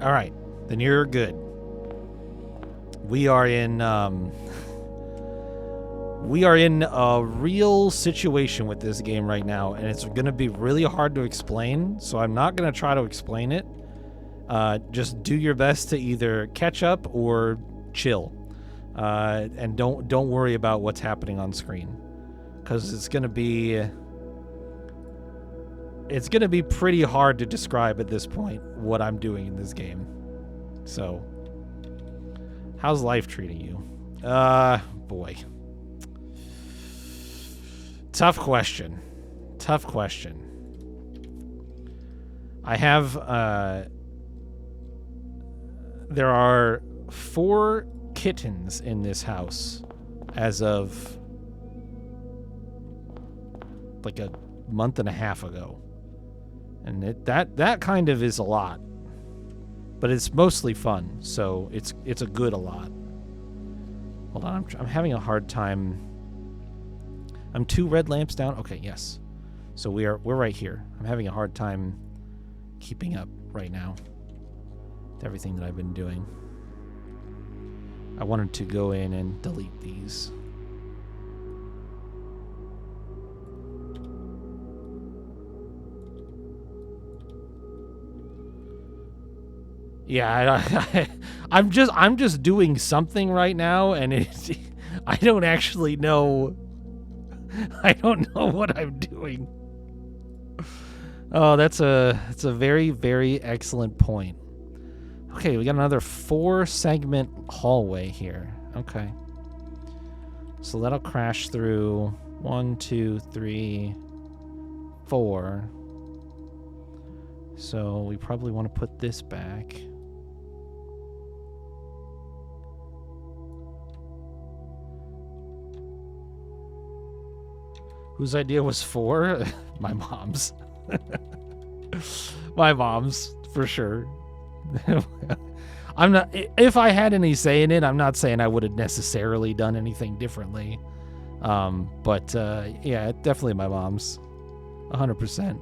All right. Then you're good. We are in a real situation with this game right now, and it's going to be really hard to explain, so I'm not going to try to explain it. Just do your best to either catch up or chill. And don't worry about what's happening on screen, because it's going to be pretty hard to describe at this point what I'm doing in this game. So, how's life treating you? Boy. Tough question. I have, there are 4 kittens in this house as of like a month and a half ago. And that kind of is a lot. But it's mostly fun, so it's a good a lot. Hold on, I'm having a hard time. I'm 2 red lamps down. Okay, yes. So we're right here. I'm having a hard time keeping up right now with everything that I've been doing. I wanted to go in and delete these. Yeah, I'm just doing something right now, and I don't actually know. I don't know what I'm doing. Oh, that's a very, very excellent point. Okay, we got another 4-segment hallway here. Okay. So that'll crash through 1, 2, 3, 4. So we probably want to put this back. Whose idea was 4? My mom's. My mom's, for sure. I'm not. If I had any say in it, I'm not saying I would have necessarily done anything differently. But yeah, definitely my mom's. 100%.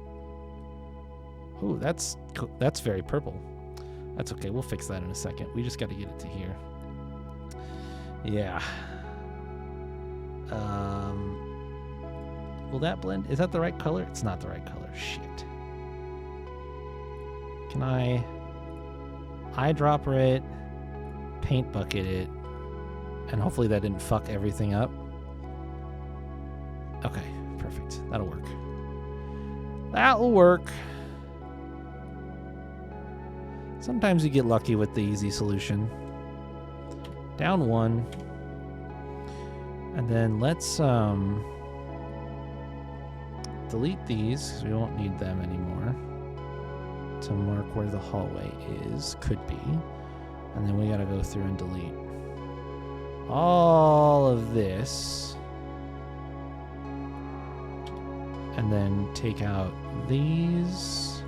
Ooh, that's very purple. That's okay. We'll fix that in a second. We just got to get it to here. Yeah. Will that blend? Is that the right color? It's not the right color. Shit. Can I eyedropper it, paint bucket it, and hopefully that didn't fuck everything up? Okay, perfect. That'll work. That'll work. Sometimes you get lucky with the easy solution. Down 1. And then let's delete these, because we won't need them anymore, to mark where the hallway is, could be. And then we gotta go through and delete all of this. And then take out these.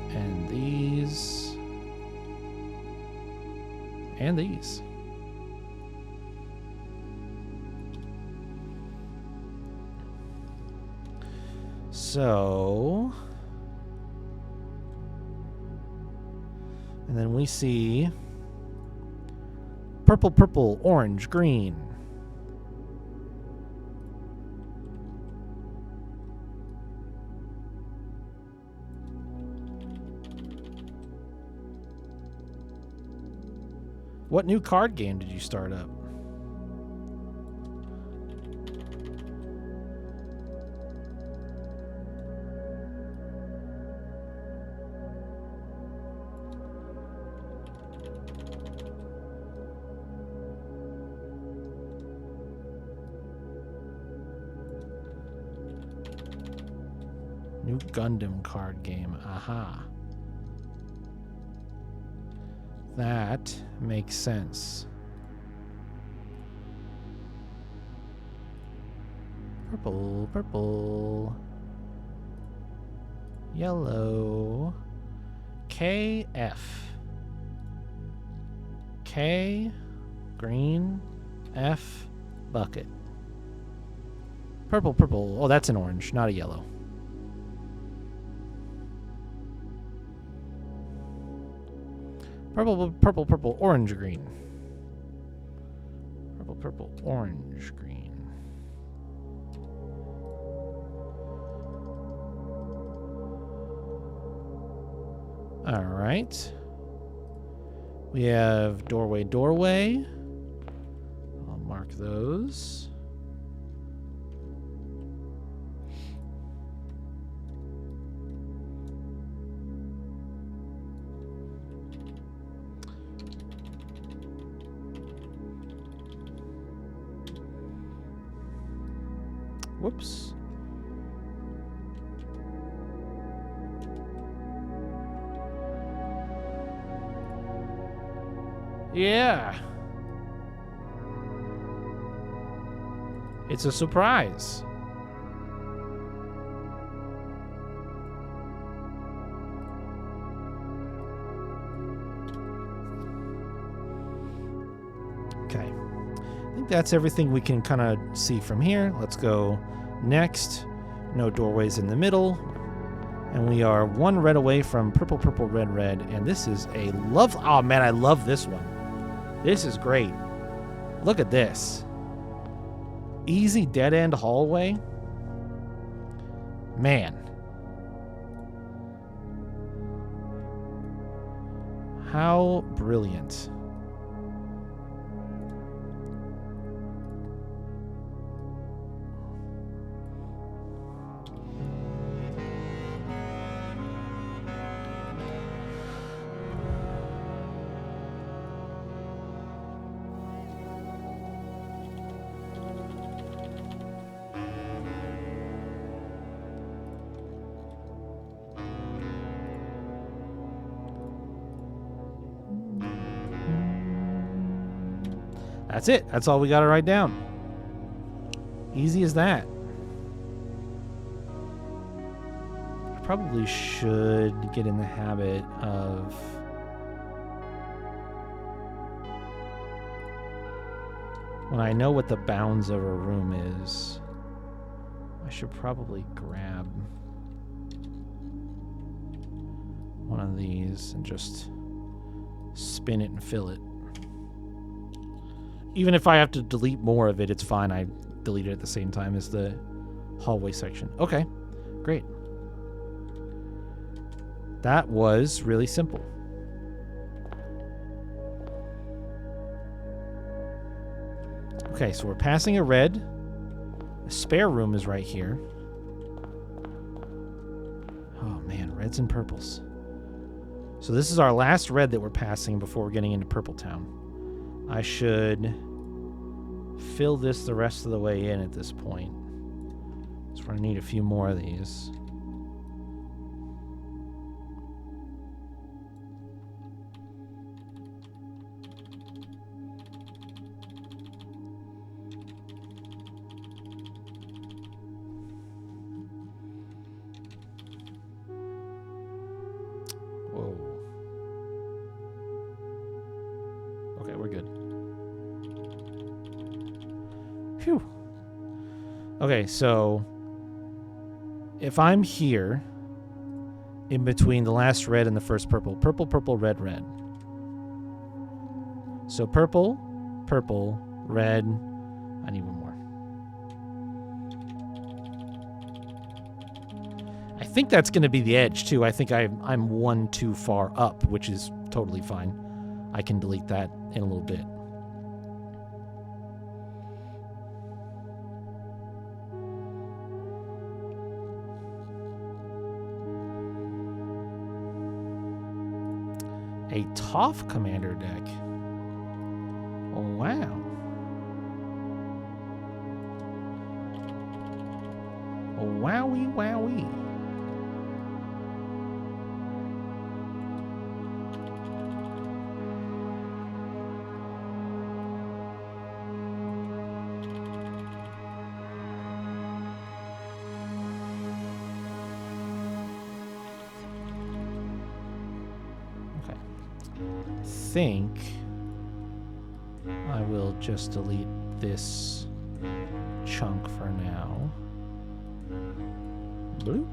And these. And these. So, and then we see purple, purple, orange, green. What new card game did you start up? New Gundam card game. Aha. That makes sense. Purple, purple. Yellow. KF. K, green, F, bucket. Purple, purple. Oh, that's an orange, not a yellow. Purple, purple, purple, orange, green. Purple, purple, orange, green. All right. We have doorway, doorway. I'll mark those. Whoops. Yeah. It's a surprise. Okay. I think that's everything we can kind of see from here. Let's go next. No doorways in the middle. And we are one red away from purple, purple, red, red. And this is a love. Oh, man, I love this one. This is great. Look at this. Easy dead-end hallway. Man. How brilliant. That's it. That's all we got to write down. Easy as that. I probably should get in the habit of when I know what the bounds of a room is, I should probably grab one of these and just spin it and fill it. Even if I have to delete more of it, it's fine. I delete it at the same time as the hallway section. Okay, great. That was really simple. Okay, so we're passing a red. The spare room is right here. Oh man, reds and purples. So this is our last red that we're passing before we're getting into Purple Town. I should fill this the rest of the way in at this point. So we're going to need a few more of these. Whoa. Okay, we're good. Phew. Okay, so if I'm here in between the last red and the first purple, purple, purple, red, red. So purple, purple, red. I need one more. I think that's going to be the edge too. I think I'm one too far up, which is totally fine. I can delete that in a little bit. A Toph Commander deck. Oh, wow. Oh, wowie, wowie. Think I will just delete this chunk for now. Bloop.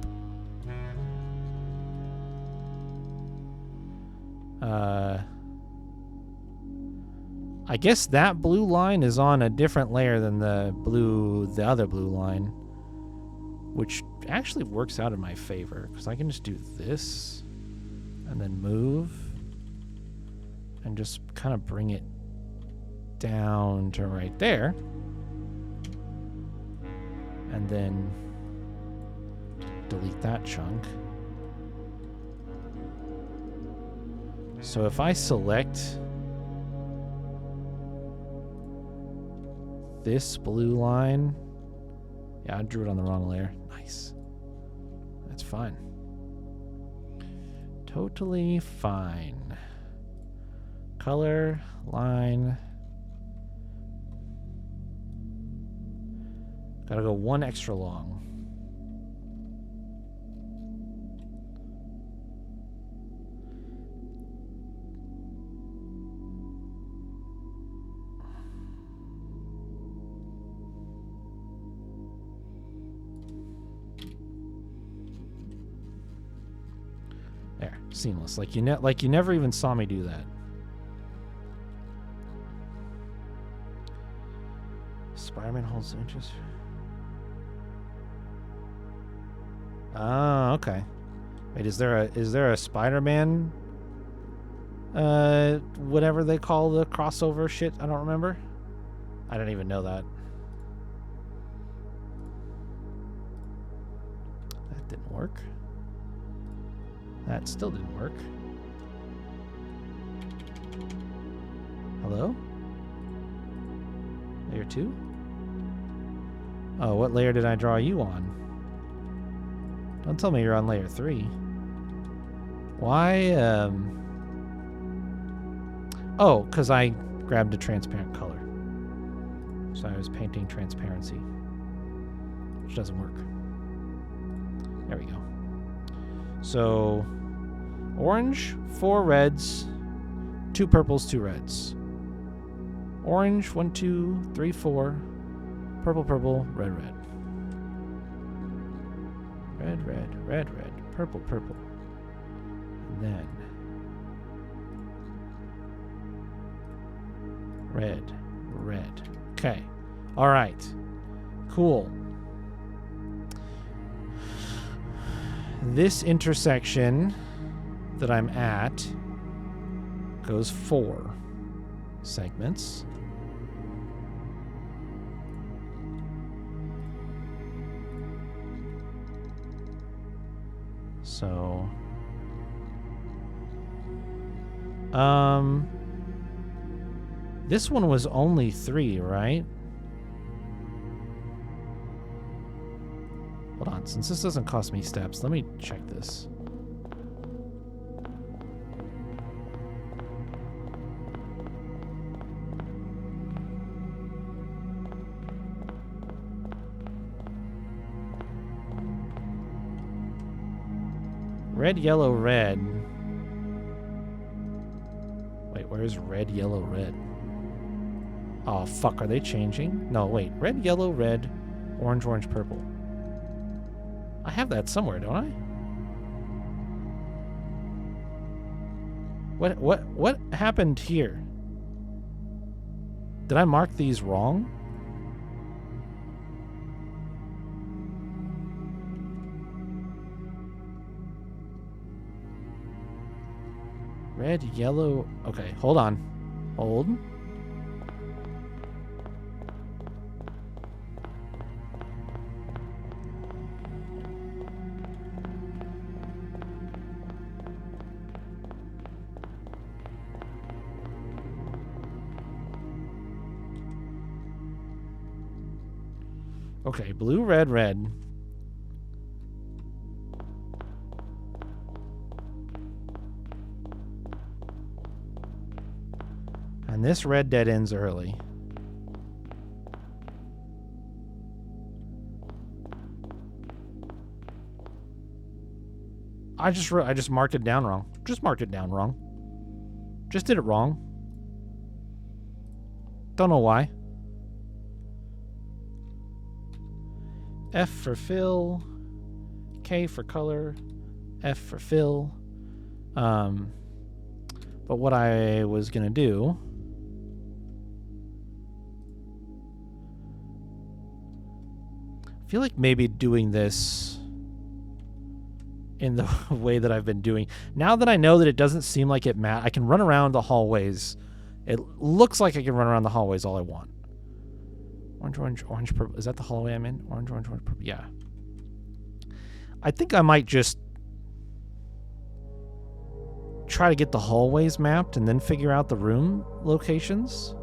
I guess that blue line is on a different layer than the other blue line, which actually works out in my favor because I can just do this and then move and just kind of bring it down to right there. And then delete that chunk. So if I select this blue line, yeah, I drew it on the wrong layer. Nice. That's fine. Totally fine. Color, line. Gotta go one extra long. There, seamless. Like you never even saw me do that. Spider-Man holds interest. Oh, okay. Wait, is there a Spider-Man whatever they call the crossover shit? I don't remember. I don't even know that. That didn't work. That still didn't work. Hello? Layer 2? Oh, what layer did I draw you on? Don't tell me you're on layer 3. Why, Oh, because I grabbed a transparent color. So I was painting transparency. Which doesn't work. There we go. So, orange, 4 reds, 2 purples, 2 reds. Orange, 1, 2, 3, 4. Purple, purple, red, red. Red, red, red, red. Purple, purple. And then red, red. Okay. All right. Cool. This intersection that I'm at goes 4 segments. So, this one was only 3, right? Hold on, since this doesn't cost me steps, let me check this. Red, yellow, red. Wait, where's red, yellow, red? Oh, fuck, are they changing? No, wait. Red, yellow, red, orange, orange, purple. I have that somewhere, don't I? What happened here? Did I mark these wrong? Red, yellow. Okay, hold on. Hold. Okay, blue, red, red. And this red dead ends early. I just marked it down wrong. Just marked it down wrong. Just did it wrong. Don't know why. F for fill. K for color. F for fill. But what I was gonna do feel like maybe doing this in the way that I've been doing. Now that I know that it doesn't seem like it matters, I can run around the hallways. It looks like I can run around the hallways all I want. Orange, orange, orange, purple. Is that the hallway I'm in? Orange, orange, orange, purple. Yeah. I think I might just try to get the hallways mapped and then figure out the room locations.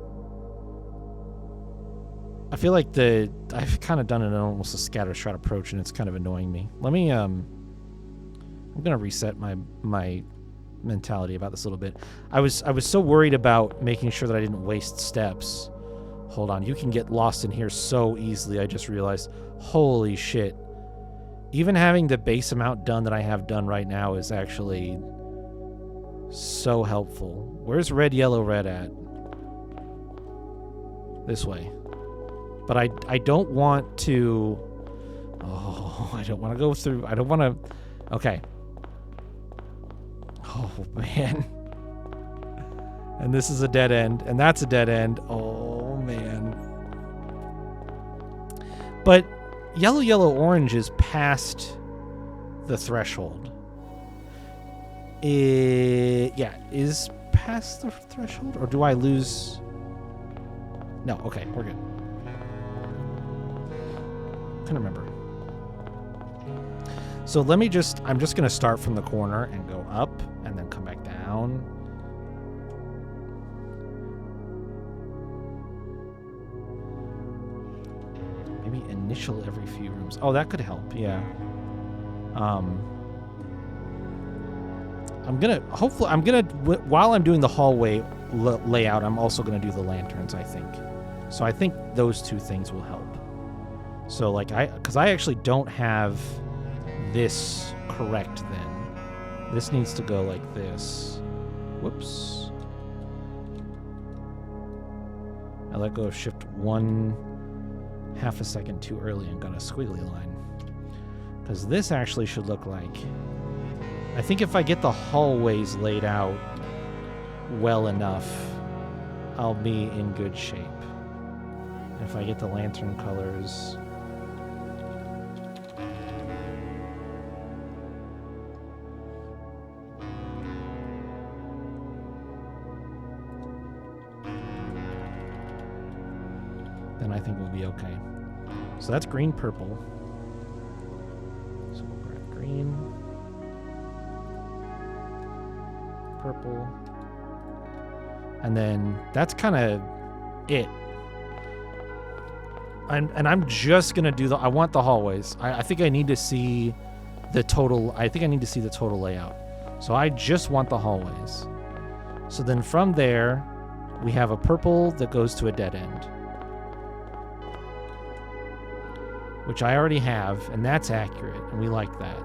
I feel like I've kind of done it in almost a scatter shot approach, and it's kind of annoying me. Let me, I'm going to reset my mentality about this a little bit. I was so worried about making sure that I didn't waste steps. Hold on, you can get lost in here so easily, I just realized. Holy shit. Even having the base amount done that I have done right now is actually so helpful. Where's red, yellow, red at? This way. But I don't want to... Oh, I don't want to go through... I don't want to... Okay. Oh, man. And this is a dead end. And that's a dead end. Oh, man. But yellow, yellow, orange is past the threshold. Yeah, is past the threshold? Or do I lose... No, okay, we're good. Couldn't remember. So let me just... I'm just going to start from the corner and go up and then come back down. Maybe initial every few rooms. Oh, that could help, yeah. I'm gonna... Hopefully... I'm gonna... While I'm doing the hallway layout, I'm also gonna do the lanterns, I think. So I think those two things will help. So, like, because I actually don't have this correct then. This needs to go like this. Whoops. I let go of shift 1/2 a second too early and got a squiggly line. Because this actually should look like... I think if I get the hallways laid out well enough, I'll be in good shape. If I get the lantern colors... then I think we'll be okay. So that's green, purple. So we'll grab green, purple, and then that's kind of it. And I'm just gonna do I want the hallways. I think I need to see the total. I think I need to see the total layout. So I just want the hallways. So then from there, we have a purple that goes to a dead end, which I already have, and that's accurate, and we like that.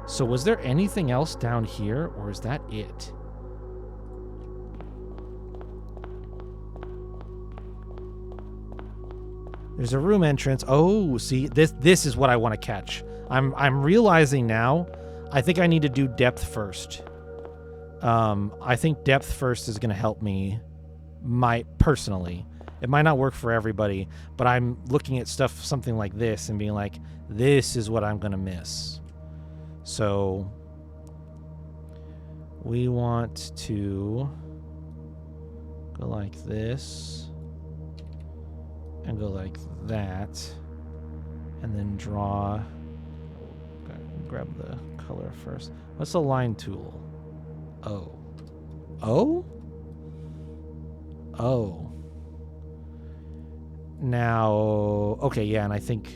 So was there anything else down here, or is that it? There's a room entrance. Oh, see, this is what I want to catch. I'm realizing now, I think I need to do depth first. I think depth first is going to help me, personally. It might not work for everybody, but I'm looking at stuff, something like this, and being like, this is what I'm going to miss. So we want to go like this and go like that, and then draw. Grab the color first. What's the line tool? O. O? O. Now, okay, yeah, and I think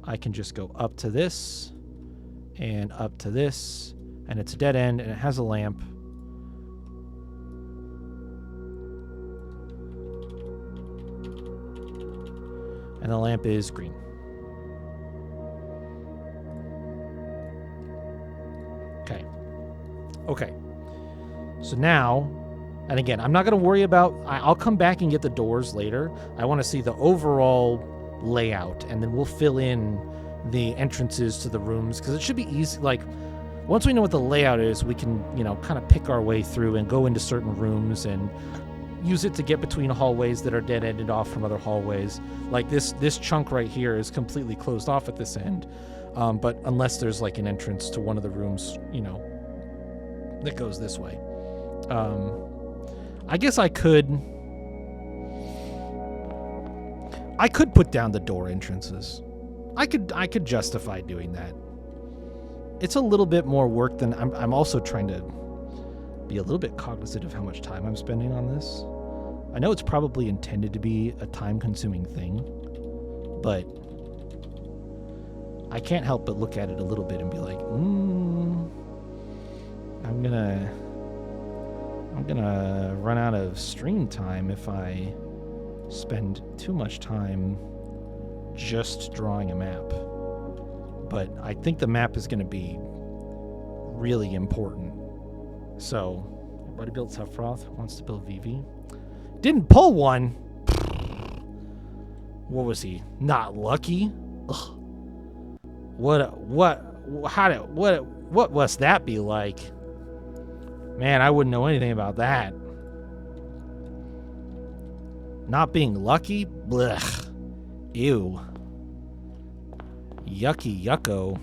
I can just go up to this and up to this, and it's a dead end, and it has a lamp. And the lamp is green. Okay. Okay. So now, and again, I'm not going to worry about... I'll come back and get the doors later. I want to see the overall layout, and then we'll fill in the entrances to the rooms, because it should be easy. Like, once we know what the layout is, we can, kind of pick our way through and go into certain rooms and, use it to get between hallways that are dead-ended off from other hallways. Like this chunk right here is completely closed off at this end. But unless there's like an entrance to one of the rooms, you know, that goes this way. I guess I could put down the door entrances. I could justify doing that. It's a little bit more work than I'm also trying to be a little bit cognizant of how much time I'm spending on this. I know it's probably intended to be a time-consuming thing, but I can't help but look at it a little bit and be like, I'm gonna run out of stream time if I spend too much time just drawing a map. But I think the map is gonna be really important. So, everybody built Sephiroth, wants to build VV. Didn't pull one. What was he? Not lucky? Ugh. What must that be like? Man, I wouldn't know anything about that. Not being lucky? Blech. Ew. Yucky yucko.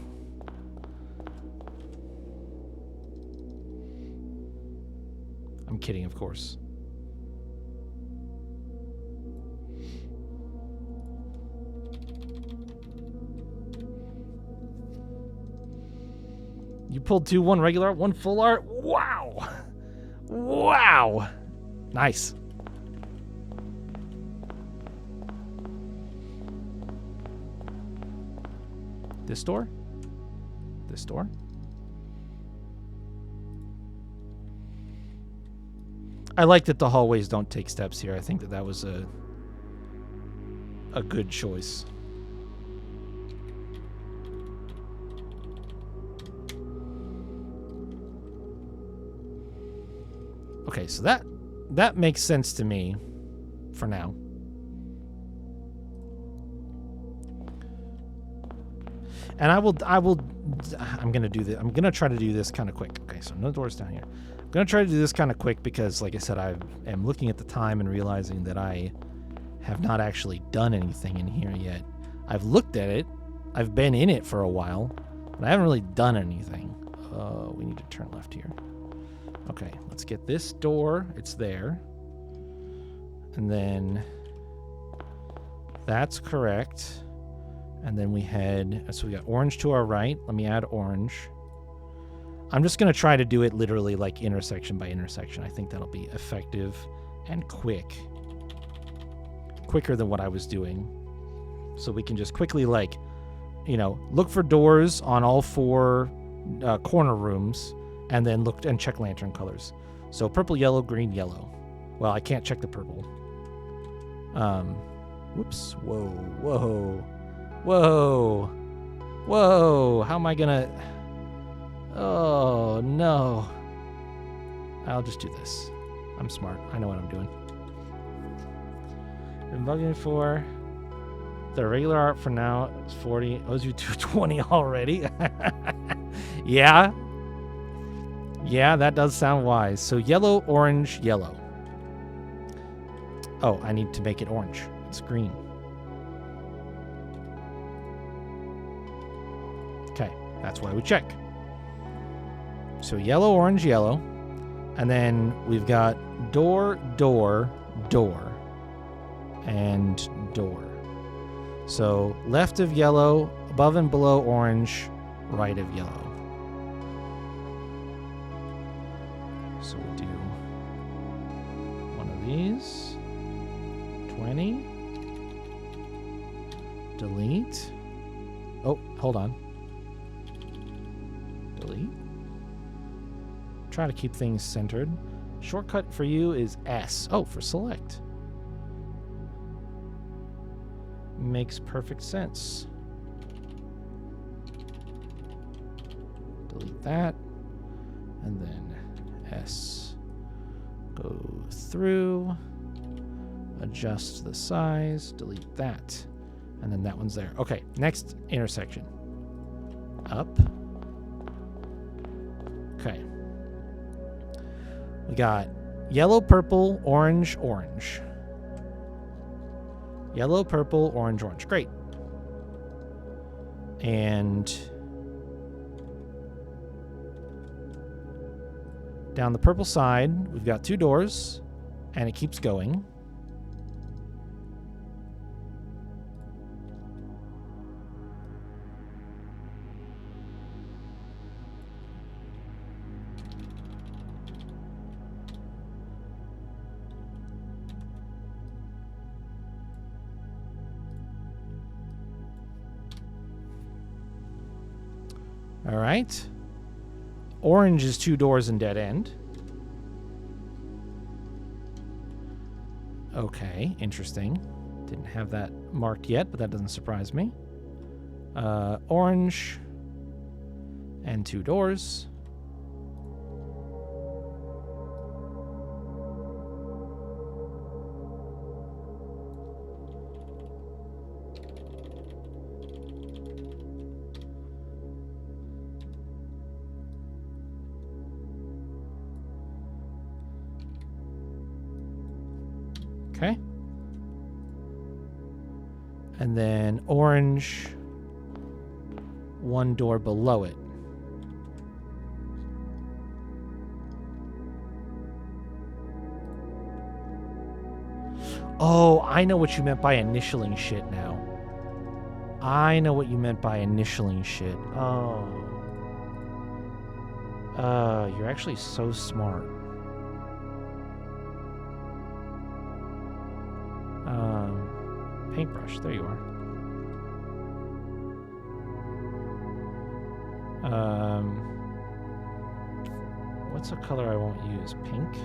I'm kidding, of course. You pulled 2, 1 regular art, 1 full art. Wow. Wow. Nice. This door? This door? I like that the hallways don't take steps here. I think that was a good choice. Okay, so that makes sense to me for now. And I'm gonna do this. I'm gonna try to do this kind of quick. Okay, so no doors down here. I'm gonna try to do this kind of quick because, like I said, I am looking at the time and realizing that I have not actually done anything in here yet. I've looked at it. I've been in it for a while, but I haven't really done anything. We need to turn left here. Okay, let's get this door. It's there. And then that's correct. And then we head, so we got orange to our right. Let me add orange. I'm just going to try to do it literally like intersection by intersection. I think that'll be effective and quick. Quicker than what I was doing. So we can just quickly, like, you know, look for doors on all 4 corner rooms and then look and check lantern colors. So purple, yellow, green, yellow. Well, I can't check the purple. Whoops. Whoa, whoa. Whoa. Whoa. How am I gonna... Oh, no. I'll just do this. I'm smart. I know what I'm doing. Been bugging for... The regular art for now is 40. Owes you 220 already. Yeah. Yeah, that does sound wise. So yellow, orange, yellow. Oh, I need to make it orange. It's green. Okay, that's why we check. So yellow, orange, yellow. And then we've got door, door, door. And door. So left of yellow, above and below orange, right of yellow. So we do one of these. 20. Delete. Oh, hold on. Delete. Try to keep things centered. Shortcut for you is S. Oh, for select. Makes perfect sense. Delete that. And then S. Go through. Adjust the size. Delete that. And then that one's there. Okay, next intersection. Up. Okay. We got Yellow, purple, orange, orange. Yellow, purple, orange, orange. Great. And down the purple side, we've got 2 doors, and it keeps going. All right. Orange is 2 doors and dead end. Okay, interesting. Didn't have that marked yet, but that doesn't surprise me. Orange and 2 doors. Okay. And then orange, 1 door below it. Oh, I know what you meant by initialing shit now. I know what you meant by initialing shit. Oh. You're actually so smart. Paintbrush, there you are. What's a color I won't use? Pink?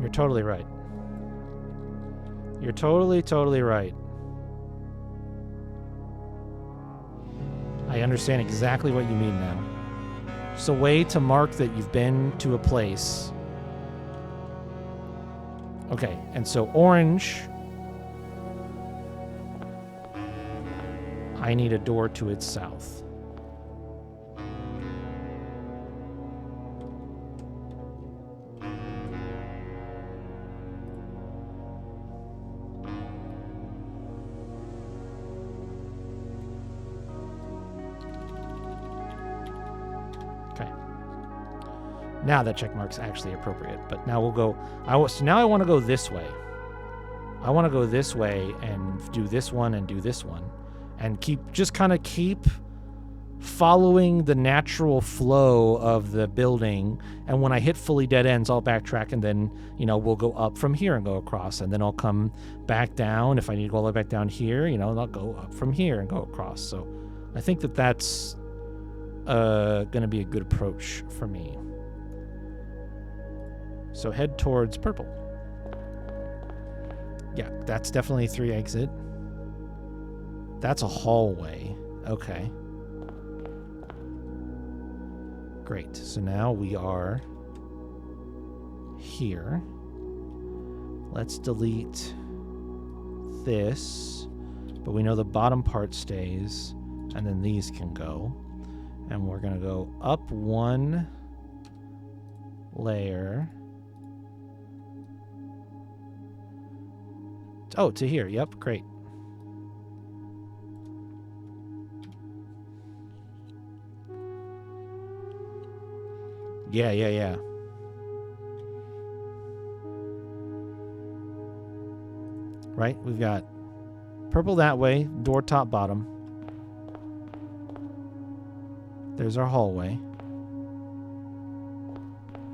You're totally right. You're totally right. I understand exactly what you mean now. It's a way to mark that you've been to a place. Okay, and so orange. I need a door to its south. Now that check mark's actually appropriate, but now we'll go. So now I want to go this way. I want to go this way and do this one and do this one, and keep following the natural flow of the building. And when I hit fully dead ends, I'll backtrack, and then we'll go up from here and go across, and then I'll come back down if I need to go all the way back down here. And I'll go up from here and go across. So I think that's going to be a good approach for me. So head towards purple. Yeah, that's definitely 3 exit. That's a hallway. Okay. Great. So now we are here. Let's delete this. But we know the bottom part stays. And then these can go. And we're going to go up 1 layer. Oh, to here. Yep, great. Yeah. Right, we've got purple that way, door top, bottom. There's our hallway.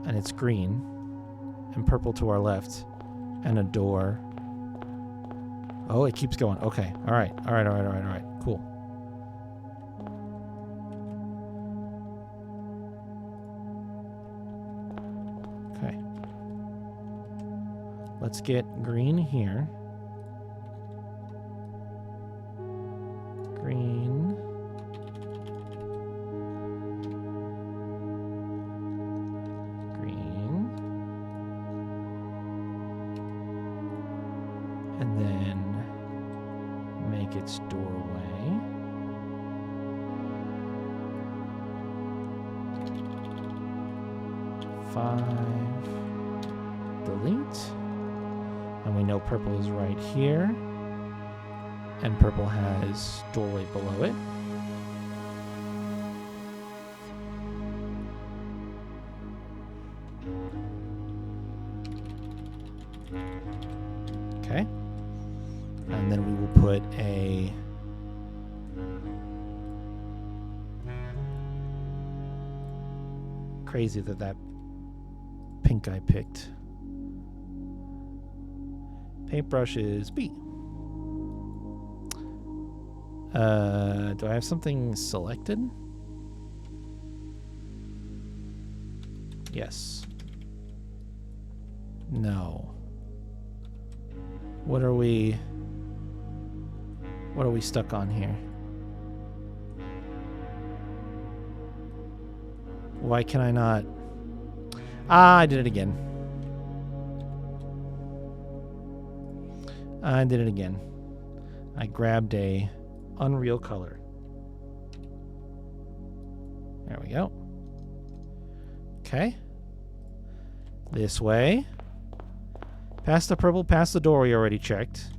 And it's green. And purple to our left. And a door. Oh, it keeps going. Okay. All right. Cool. Okay. Let's get green here. Green. its doorway. Five. Delete. And we know purple is right here. And purple has doorway below it. Okay. And then we will put a crazy that pink I picked. Paintbrush is B. Do I have something selected? Yes. No. What are we stuck on here? Why can I not? Ah, I did it again. I did it again. I grabbed a Unreal color. There we go. Okay. This way. Past the purple, past the door we already checked.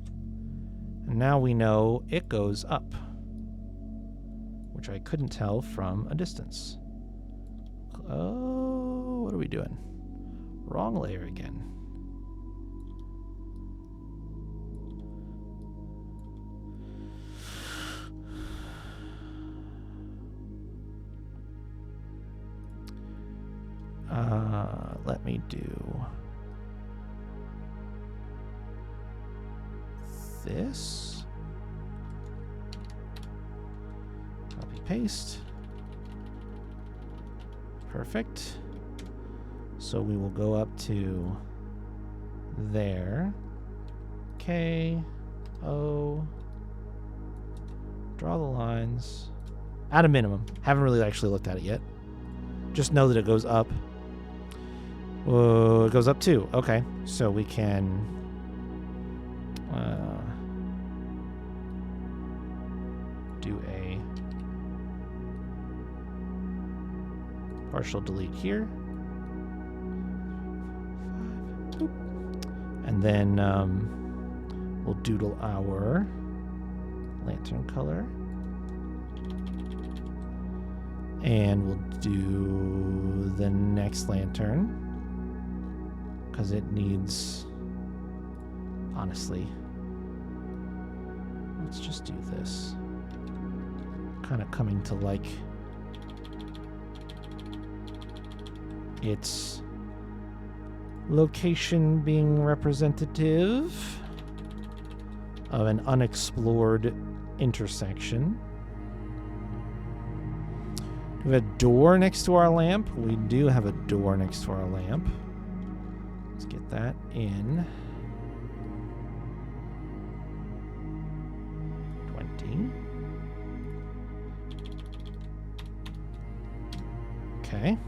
And now we know it goes up, which I couldn't tell from a distance. Oh, what are we doing? Wrong layer again. Let me do this. Copy, paste. Perfect. So we will go up to there. K, O. Draw the lines. At a minimum. Haven't really actually looked at it yet. Just know that it goes up. Whoa, it goes up too. Okay, so we can do a partial delete here. And then we'll doodle our lantern color. And we'll do the next lantern. Because it needs, honestly, let's just do this. Kind of coming to like its location being representative of an unexplored intersection. Do we have a door next to our lamp? We do have a door next to our lamp. Let's get that in. 20. Okay.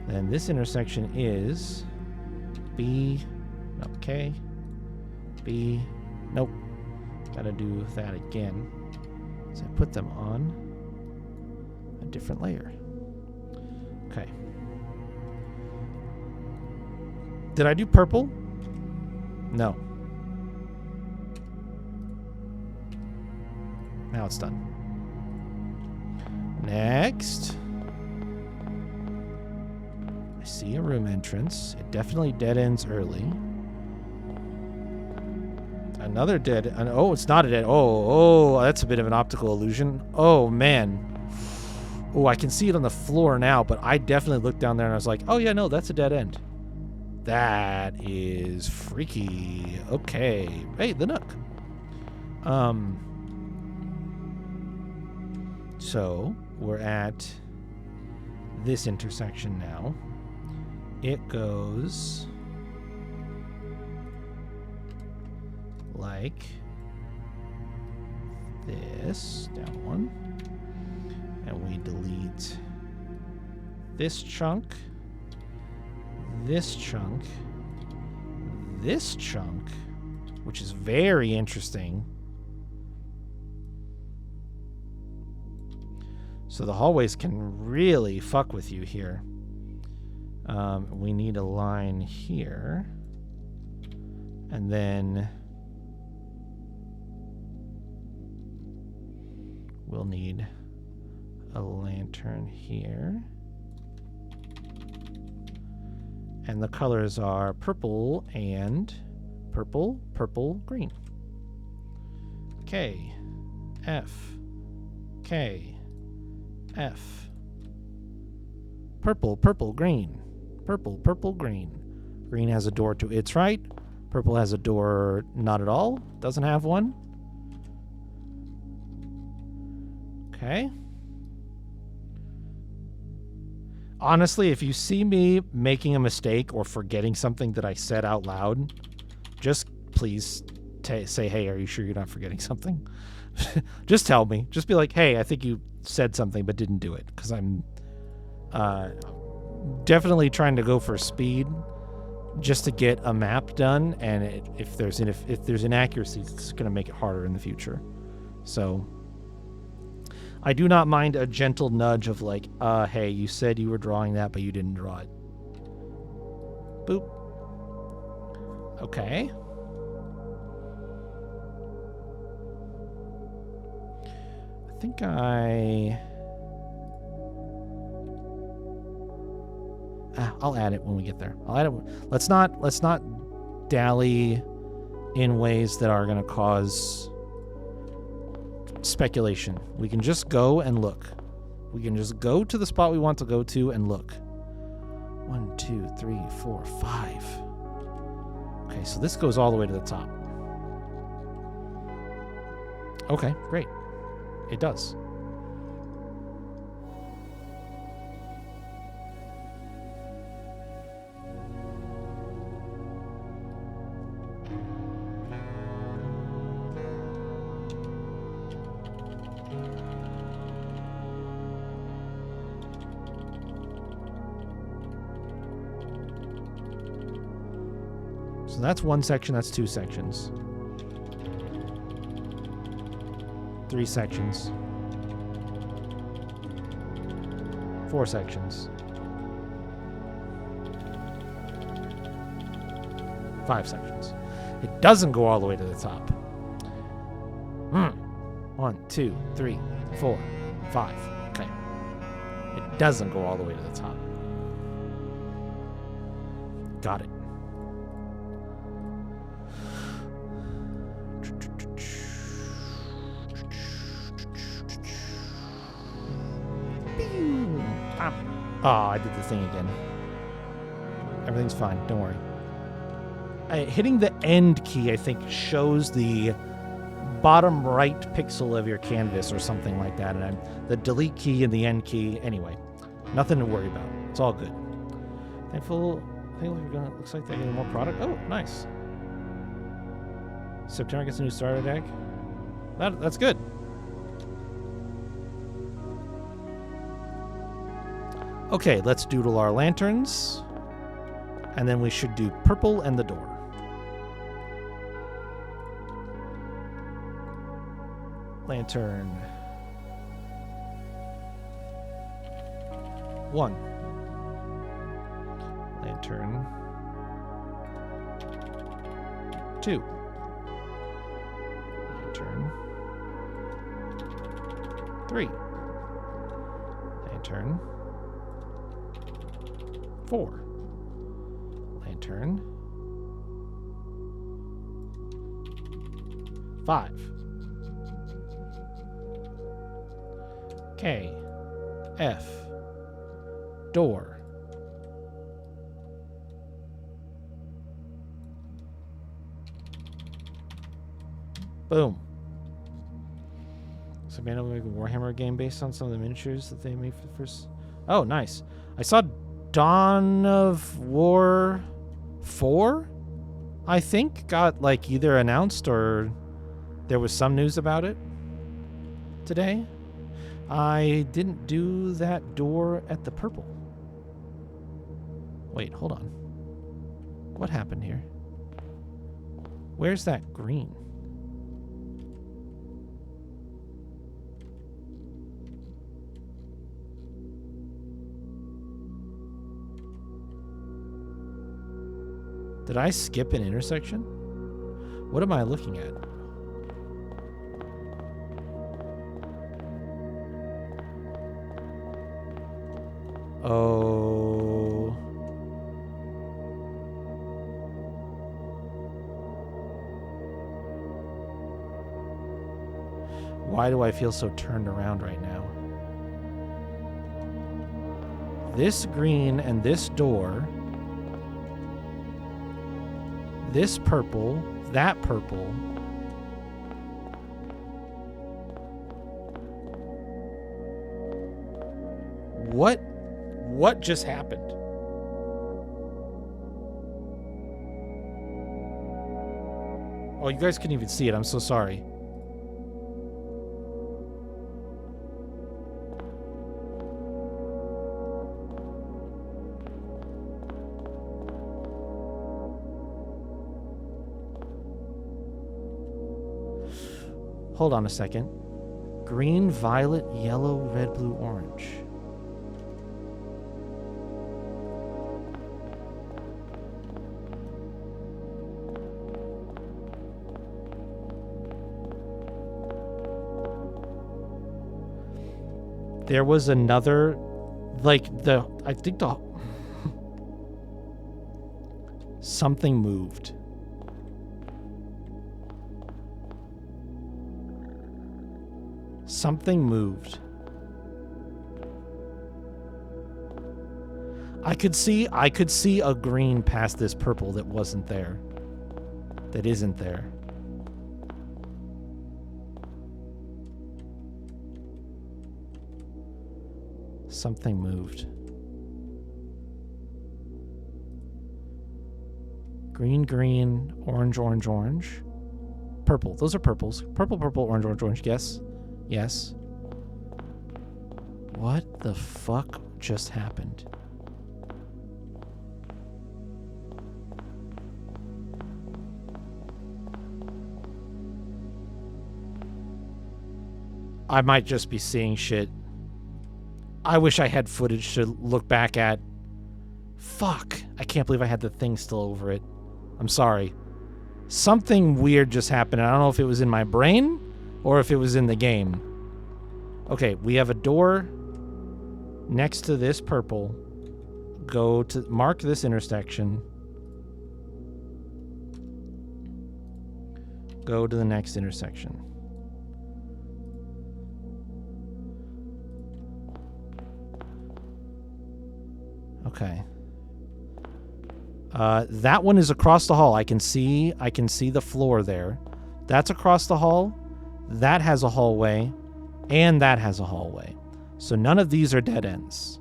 Then this intersection is B. No, K. B. Nope. Gotta do that again. So I put them on a different layer. Okay. Did I do purple? No. Now it's done. Next. I see a room entrance. It definitely dead ends early. Another dead. Oh, it's not a dead. Oh, that's a bit of an optical illusion. Oh, man. Oh, I can see it on the floor now, but I definitely looked down there and I was like, oh, yeah, no, that's a dead end. That is freaky. Okay. Hey, the Nook. So we're at this intersection now. It goes like this, down one. And we delete this chunk, this chunk, this chunk, which is very interesting. So the hallways can really fuck with you here. We need a line here. And then we'll need a lantern here. And the colors are purple and purple, purple, green. K, F, K, F. Purple, purple, green. Purple, purple, green. Green has a door to its right. Purple has a door not at all. Doesn't have one. Okay. Honestly, if you see me making a mistake or forgetting something that I said out loud, just please say, hey, are you sure you're not forgetting something? Just tell me. Just be like, hey, I think you said something but didn't do it. Because I'm definitely trying to go for speed just to get a map done. And if there's inaccuracies, it's going to make it harder in the future. So I do not mind a gentle nudge of like, hey, you said you were drawing that, but you didn't draw it. Boop. Okay. I think I'll add it when we get there. I'll add it. Let's not dally in ways that are going to cause speculation. We can just go and look. We can just go to the spot we want to go to and look. 1, 2, 3, 4, 5. Okay, so this goes all the way to the top. Okay, great. It does. So that's one section, that's 2 sections. 3 sections. 4 sections. 5 sections. It doesn't go all the way to the top. 1, 2, 3, 4, 5. Okay. It doesn't go all the way to the top. Got it. Oh, I did the thing again. Everything's fine. Don't worry. Hitting the end key, I think, shows the bottom right pixel of your canvas or something like that. And the delete key and the end key. Anyway, nothing to worry about. It's all good. Thankfully, looks like they're getting more product. Oh, nice. September gets a new starter deck. That's good. Okay, let's doodle our lanterns. And then we should do purple and the door. Lantern 1. Lantern 2. Lantern 3. Lantern 4. Lantern 5. K, F, door. Boom. So Bandai will make a Warhammer game based on some of the miniatures that they made for the first. Oh, nice. I saw Dawn of War 4, I think, got like either announced or there was some news about it today. I didn't do that door at the purple. Wait, hold on. What happened here? Where's that green? Did I skip an intersection? What am I looking at? Oh. Why do I feel so turned around right now? This green and this door. This purple. That purple. What just happened? Oh, you guys couldn't even see it. I'm so sorry. Hold on a second. Green, violet, yellow, red, blue, orange. There was another, like, I think something moved. Something moved. I could see a green past this purple that wasn't there. That isn't there. Something moved. Green, green, orange, orange, orange. Purple. Those are purples. Purple, purple, orange, orange, orange. Yes. Yes. What the fuck just happened? I might just be seeing shit. I wish I had footage to look back at. Fuck. I can't believe I had the thing still over it. I'm sorry. Something weird just happened. I don't know if it was in my brain or if it was in the game. Okay, we have a door next to this purple. Go to mark this intersection. Go to the next intersection. Okay. That one is across the hall. I can see the floor there. That's across the hall. That has a hallway. And that has a hallway. So none of these are dead ends.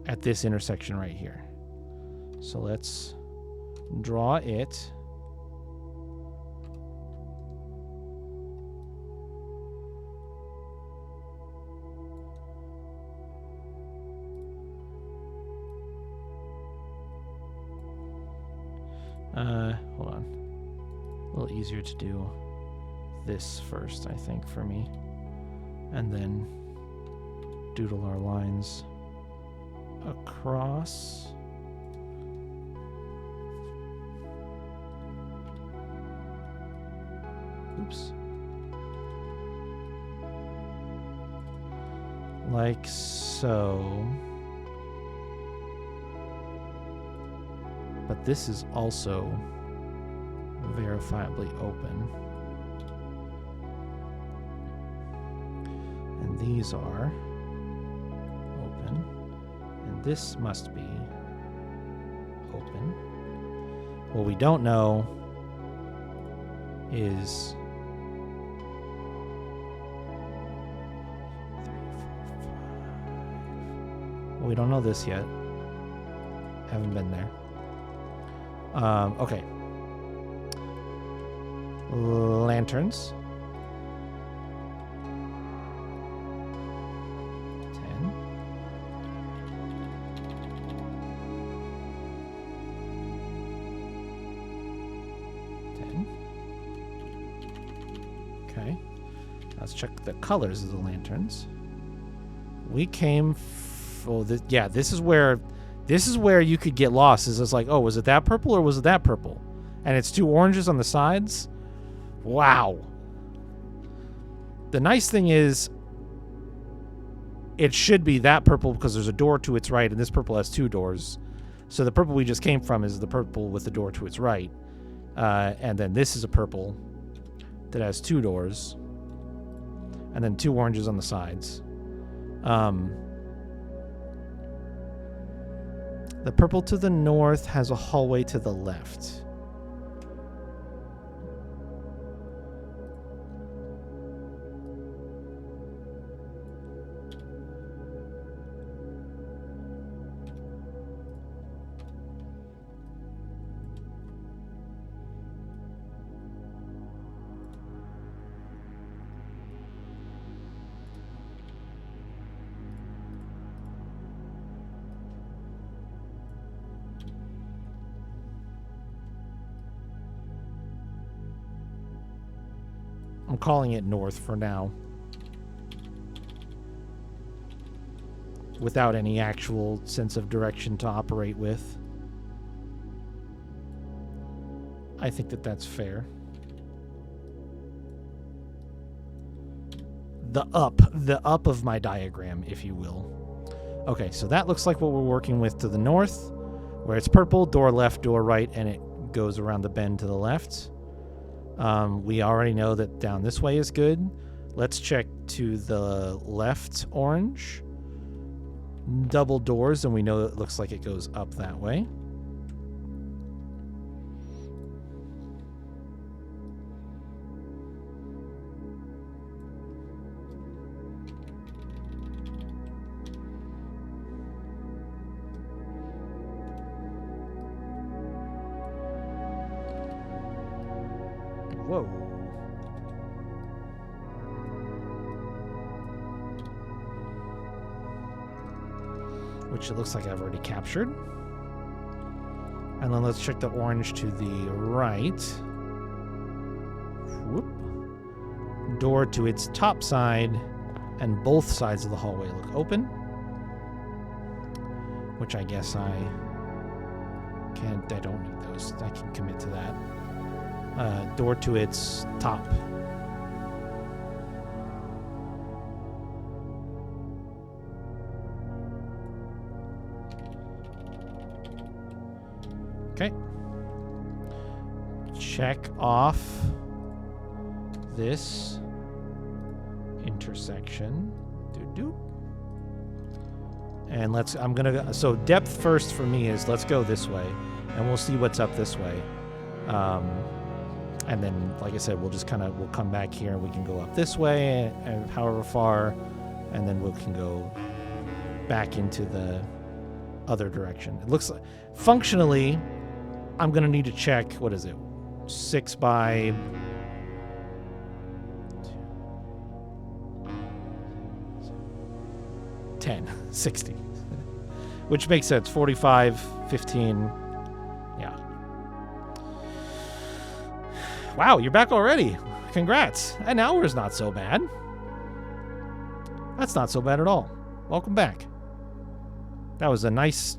At this intersection right here. So let's draw it. Hold on. A little easier to do this first, I think, for me. And then doodle our lines across. Oops. Like so. But this is also verifiably open. And these are open. And this must be open. What we don't know is 3, 4, 5. Well, we don't know this yet. Haven't been there. Okay. Lanterns. 10. Okay. Let's check the colors of the lanterns. We came... yeah, this is where This is where you could get lost. Is it's like, oh, was it that purple or was it that purple? And it's 2 oranges on the sides. Wow. The nice thing is, it should be that purple because there's a door to its right, and this purple has 2 doors. So the purple we just came from is the purple with the door to its right. And then this is a purple that has 2 doors. And then 2 oranges on the sides. The purple to the north has a hallway to the left. I'm calling it north for now. Without any actual sense of direction to operate with. I think that that's fair. The up of my diagram, if you will. Okay, so that looks like what we're working with to the north, where it's purple, door left, door right, and it goes around the bend to the left. We already know that down this way is good. Let's check to the left orange. Double doors, and we know it looks like it goes up that way. Whoa. Which it looks like I've already captured. And then let's check the orange to the right. Whoop. Door to its top side, and both sides of the hallway look open. Which I guess I don't need those. I can commit to that. Door to its top. Okay. Check off this intersection. Doo-doo. And so depth first for me is let's go this way, and we'll see what's up this way. And then, like I said, we'll come back here and we can go up this way and however far, and then we can go back into the other direction. It looks like, functionally, I'm going to need to check, what is it, 6 by 10, 60, which makes sense, 45, 15, yeah. Wow, you're back already. Congrats. An hour is not so bad. That's not so bad at all. Welcome back. That was a nice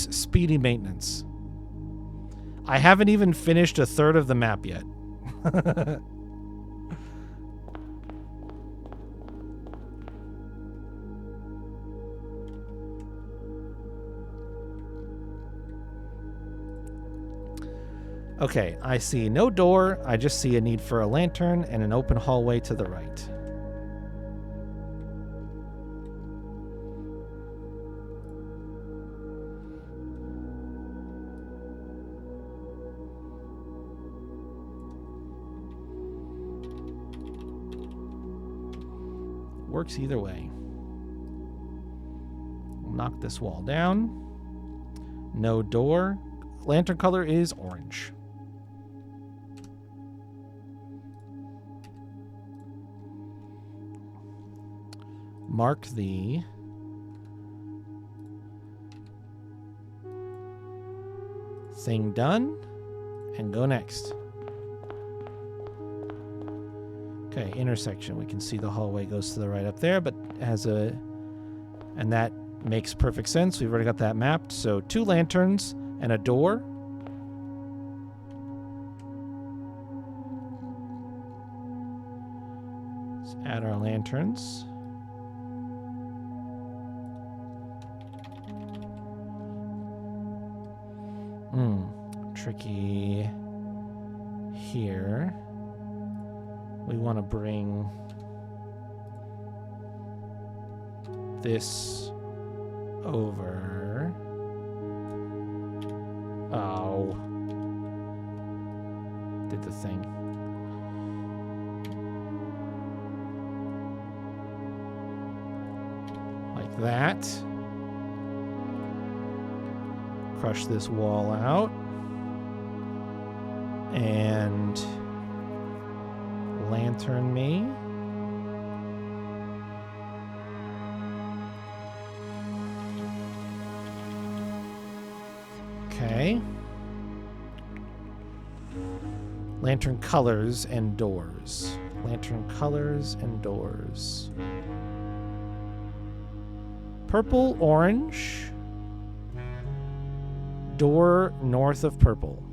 speedy maintenance. I haven't even finished a third of the map yet. Okay, I see no door. I just see a need for a lantern and an open hallway to the right. Works either way. We'll knock this wall down. No door. Lantern color is orange. Mark the thing done and go next. Okay, intersection. We can see the hallway goes to the right up there, but has and that Makes perfect sense. We've already got that mapped. So 2 lanterns and a door. Let's add our lanterns. Tricky here. We want to bring this over. Oh. Did the thing. Like that. Crush this wall out. And lantern me. Okay. Lantern colors and doors. Lantern colors and doors. Purple, orange. Door north of purple.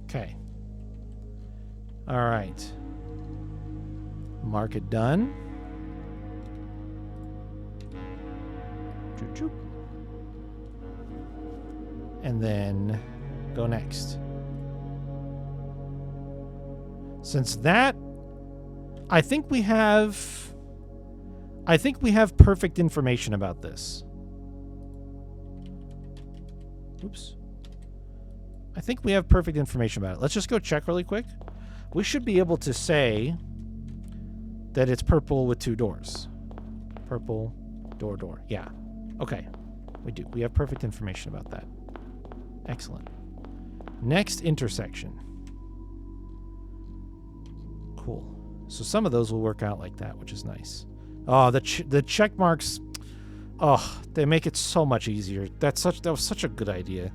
Okay. All right. Mark it done. Choop, choop. And then go next. Since that, I think we have perfect information about this. Oops. I think we have perfect information about it. Let's just go check really quick. We should be able to say that it's purple with 2 doors. Purple, door. Yeah. Okay. We do. We have perfect information about that. Excellent. Next intersection. Cool. So some of those will work out like that, which is nice. Oh, the check marks. Oh, they make it so much easier. That was such a good idea.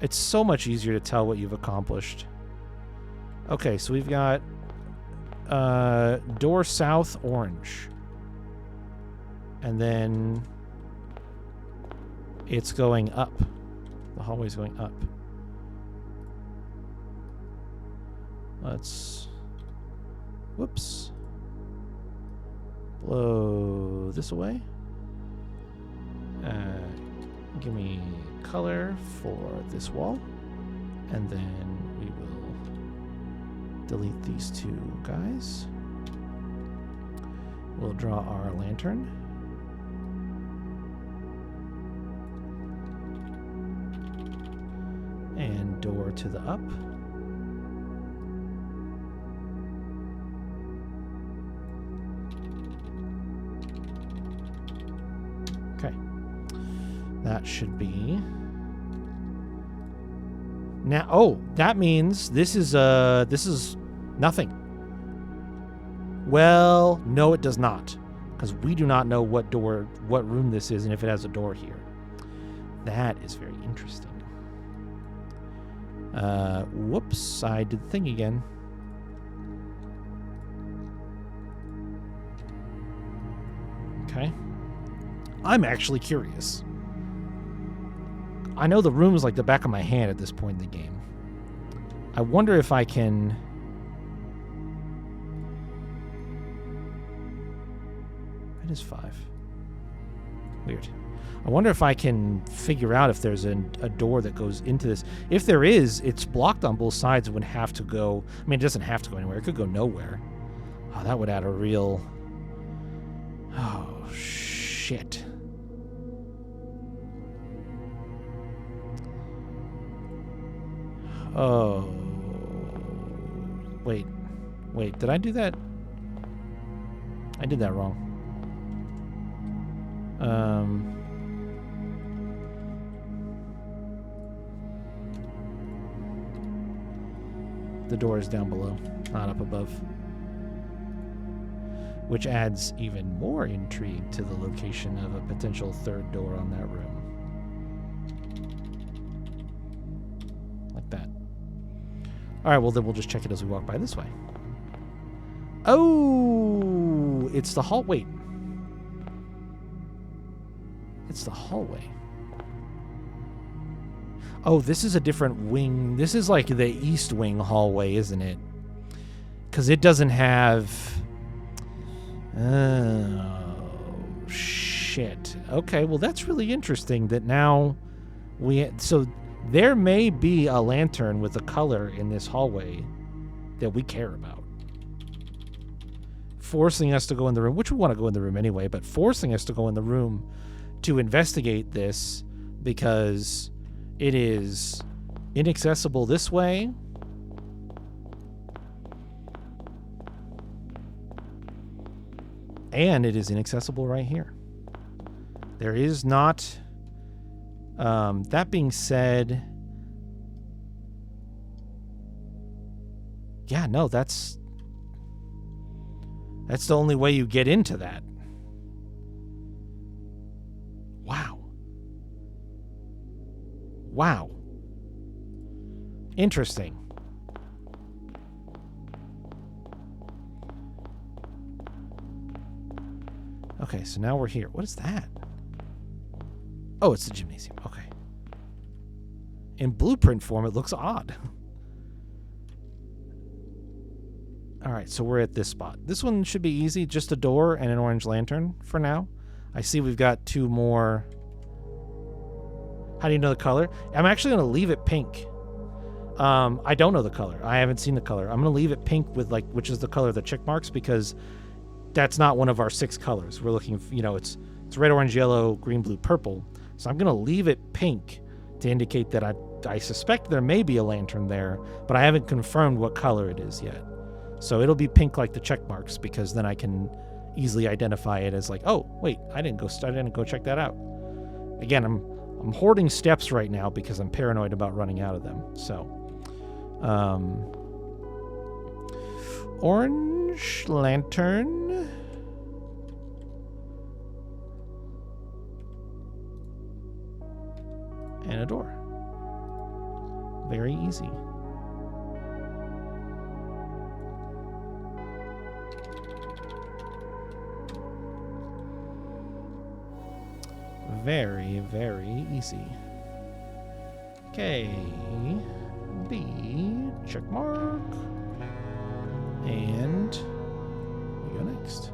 It's so much easier to tell what you've accomplished. Okay, so we've got door south orange. And then it's going up. The hallway's going up. Let's... Whoops. Blow this away. Give me color for this wall. And then we will delete these 2 guys. We'll draw our lantern. And door to the up. Okay. That should be... Now, oh, that means this is nothing. Well, no, it does not. Because we do not know what room this is and if it has a door here. That is very interesting. Whoops, I did the thing again. Okay. I'm actually curious. I know the room is like the back of my hand at this point in the game. I wonder if I can... It is 5. Weird. I wonder if I can figure out if there's a door that goes into this. If there is, it's blocked on both sides. It would have to go... I mean, it doesn't have to go anywhere. It could go nowhere. Oh, that would add a real... Oh, shit. Oh. Wait. Did I do that? I did that wrong. The door is down below, not up above. which adds even more intrigue to the location of a potential third door on that room. Like that. All right, well, then we'll just check it as we walk by this way. Oh, it's the hall. Wait. It's the hallway. Oh, this is a different wing. This is like the east wing hallway, isn't it? Because it doesn't have... Oh, shit. Okay, well, that's really interesting that now we... So there may be a lantern with a color in this hallway that we care about. Forcing us to go in the room, which we want to go in the room anyway, but forcing us to go in the room to investigate this because it is inaccessible this way. And it is inaccessible right here. There is not... that being said... Yeah, no, that's the only way you get into that. Wow. Wow. Interesting. Okay, so now we're here. What is that? Oh, it's the gymnasium. Okay. In blueprint form, it looks odd. All right, so we're at this spot. This one should be easy. Just a door and an orange lantern for now. I see we've got two more. How do you know the color? I'm actually going to leave it pink. I don't know the color. I haven't seen the color. I'm going to leave it pink with which is the color of the check marks because that's not one of our 6 colors. We're looking, it's red, orange, yellow, green, blue, purple. So I'm going to leave it pink to indicate that I suspect there may be a lantern there, but I haven't confirmed what color it is yet. So it'll be pink like the check marks because then I can easily identify it as like, oh, wait, I didn't go check that out. Again, I'm hoarding steps right now because I'm paranoid about running out of them. So, orange lantern. And a door. Very easy. Very, very easy. Okay. B, check mark. And we go next.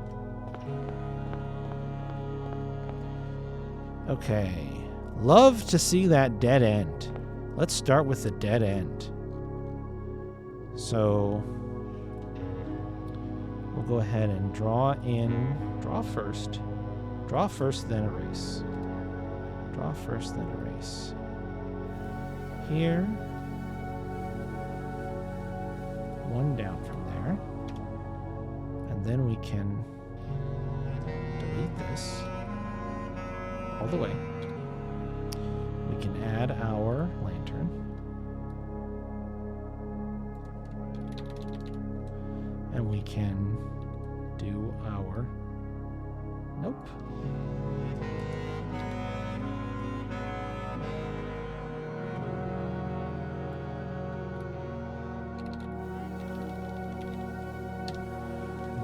Okay. Love to see that dead end. Let's start with the dead end. So we'll go ahead and draw first. Draw first, then erase. Draw first, then erase. Here. One down from there. And then we can delete this all the way. We can add our lantern. And we can do our... Nope.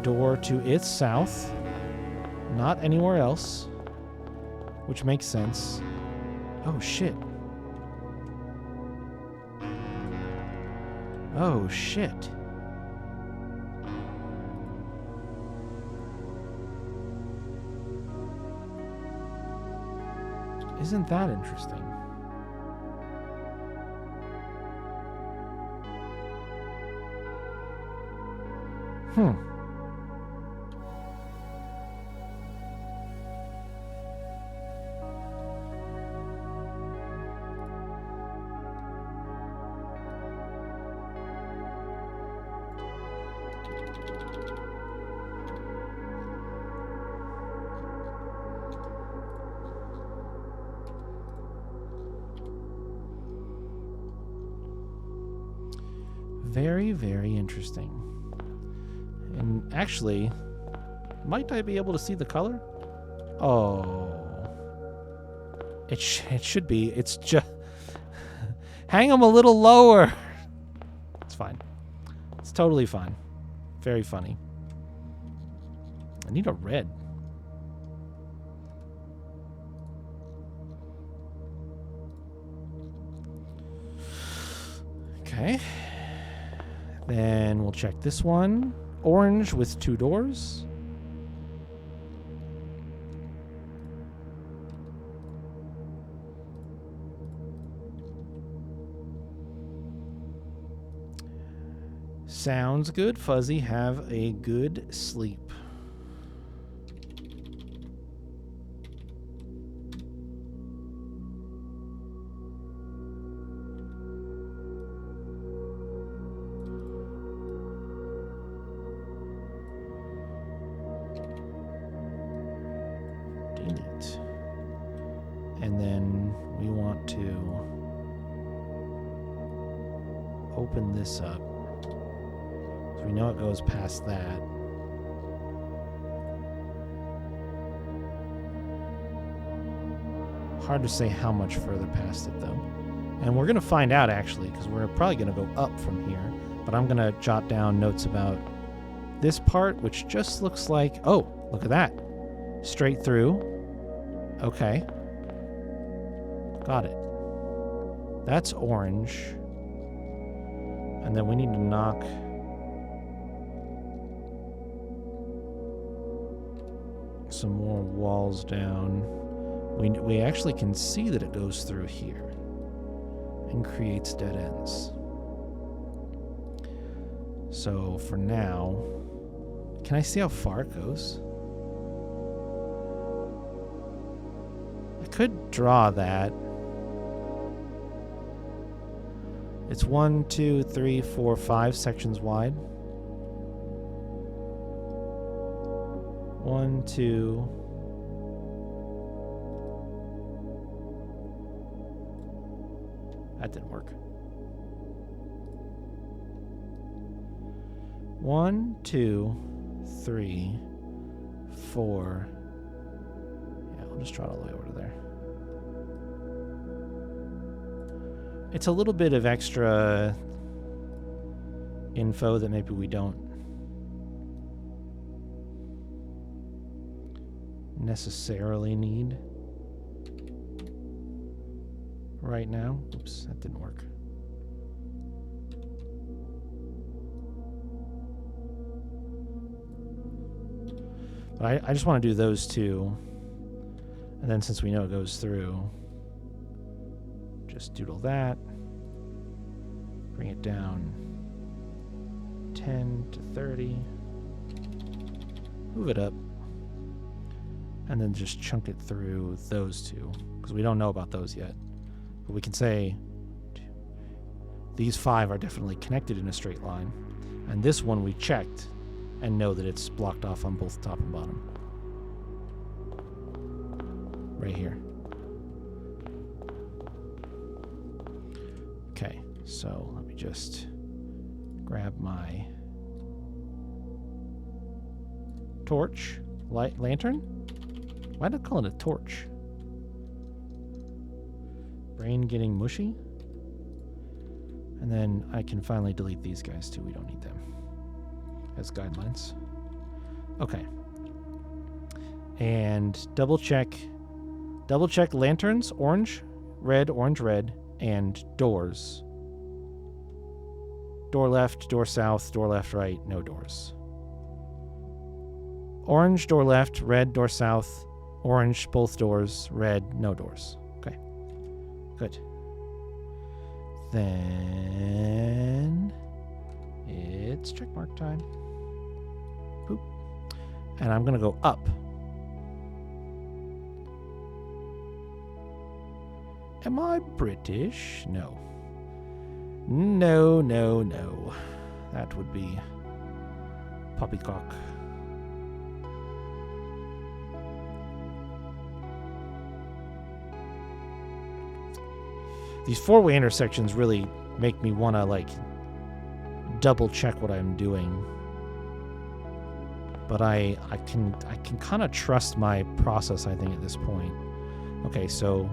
Door to its south, not anywhere else, which makes sense. Oh shit. Oh shit. Isn't that interesting? Very, very interesting. And actually, Might I be able to see the color? Oh. It should be. It's just... Hang them a little lower. It's fine. It's totally fine. Very funny. I need a red. Okay. Then we'll check this one. Orange with 2 doors. Sounds good, Fuzzy. Have a good sleep. Delete. And then we want to open this up. We know it goes past that. Hard to say how much further past it, though. And we're going to find out, actually, because we're probably going to go up from here. But I'm going to jot down notes about this part, which just looks like... Oh, look at that. Straight through. Okay. Got it. That's orange. And then we need to knock... some more walls down. We actually can see that it goes through here and creates dead ends. So for now, can I see how far it goes? I could draw that. It's 1, 2, 3, 4, 5 sections wide. 1, 2. That didn't work. 1, 2, 3, 4. Yeah, I'll just draw it all the way over to there. It's a little bit of extra info that maybe we don't necessarily need right now. Oops, that didn't work. But I just want to do those two, and then since we know it goes through, just doodle that, bring it down 10 to 30, move it up, and then just chunk it through those two, because we don't know about those yet. But we can say these 5 are definitely connected in a straight line, and this one we checked and know that it's blocked off on both top and bottom. Right here. Okay, so let me just grab my torch, lantern? Why did I call it a torch? Brain getting mushy? And then I can finally delete these guys too. We don't need them as guidelines. Okay. And double check lanterns, orange, red, and doors. Door left, door south, door left, right, no doors. Orange, door left, red, door south, orange, both doors, red, no doors. Okay. Good. Then it's checkmark time. Boop. And I'm going to go up. Am I British? No. No, no, no. That would be poppycock. These 4-way intersections really make me want to, like, double check what I'm doing. but I can kind of trust my process, I think, at this point. Okay, so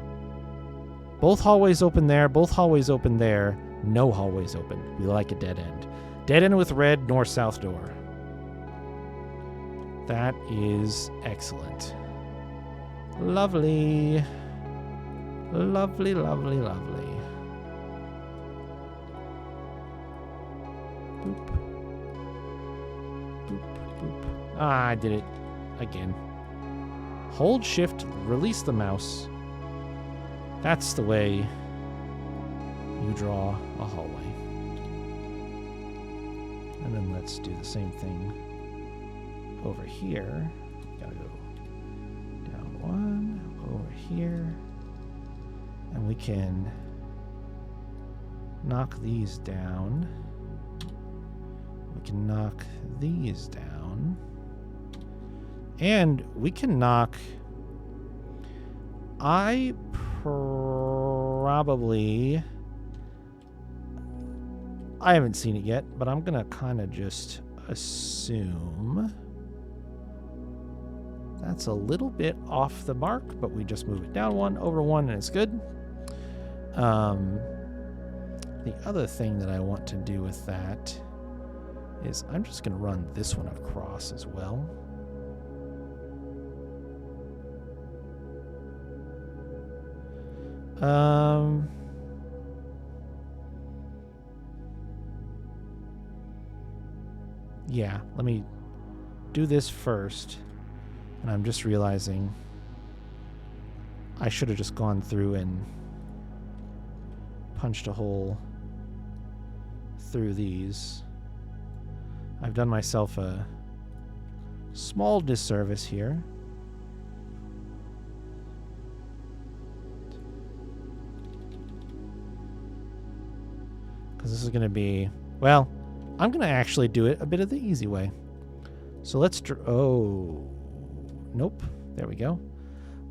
both hallways open there, both hallways open there, no hallways open. We like a dead end. Dead end with red, north-south door. That is excellent. Lovely. Lovely, lovely, lovely. Boop. Boop, boop. Ah, I did it again. Hold shift, release the mouse. That's the way you draw a hallway. And then let's do the same thing over here. Gotta go down one, over here. And we can knock these down. We can knock these down. And we can knock... I haven't seen it yet, but I'm gonna kind of just assume that's a little bit off the mark, but we just move it down one, over one, and it's good. The other thing that I want to do with that is I'm just gonna run this one across as well. Yeah, let me do this first. And I'm just realizing I should have just gone through and punched a hole through these. I've done myself a small disservice here. Because this is going to be, well, I'm going to actually do it a bit of the easy way. So let's, oh, nope, there we go.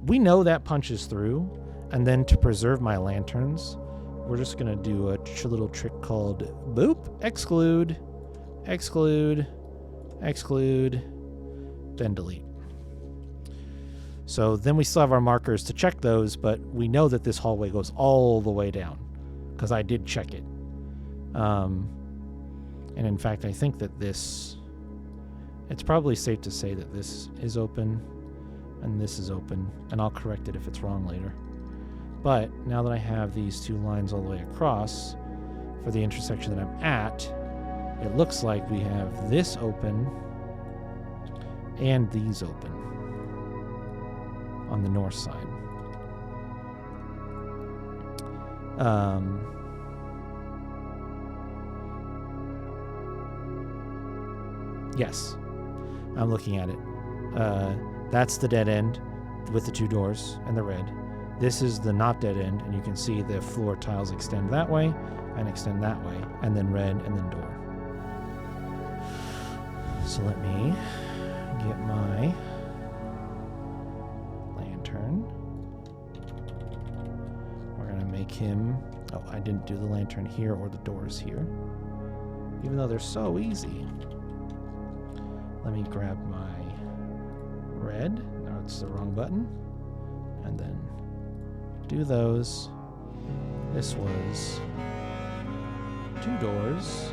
We know that punches through, and then to preserve my lanterns, we're just going to do a little trick called boop, exclude, exclude, exclude, then delete. So then we still have our markers to check those, but we know that this hallway goes all the way down, because I did check it. And in fact, I think that it's probably safe to say that this is open and this is open, and I'll correct it if it's wrong later. But now that I have these two lines all the way across for the intersection that I'm at, it looks like we have this open and these open on the north side. Yes, I'm looking at it. That's the dead end with the two doors and the red. This is the not dead end, and you can see the floor tiles extend that way and extend that way, and then red and then door. So let me get my lantern. We're going to make him... Oh, I didn't do the lantern here or the doors here, even though they're so easy. Let me grab my red. No, it's the wrong button. And then do those. This was two doors.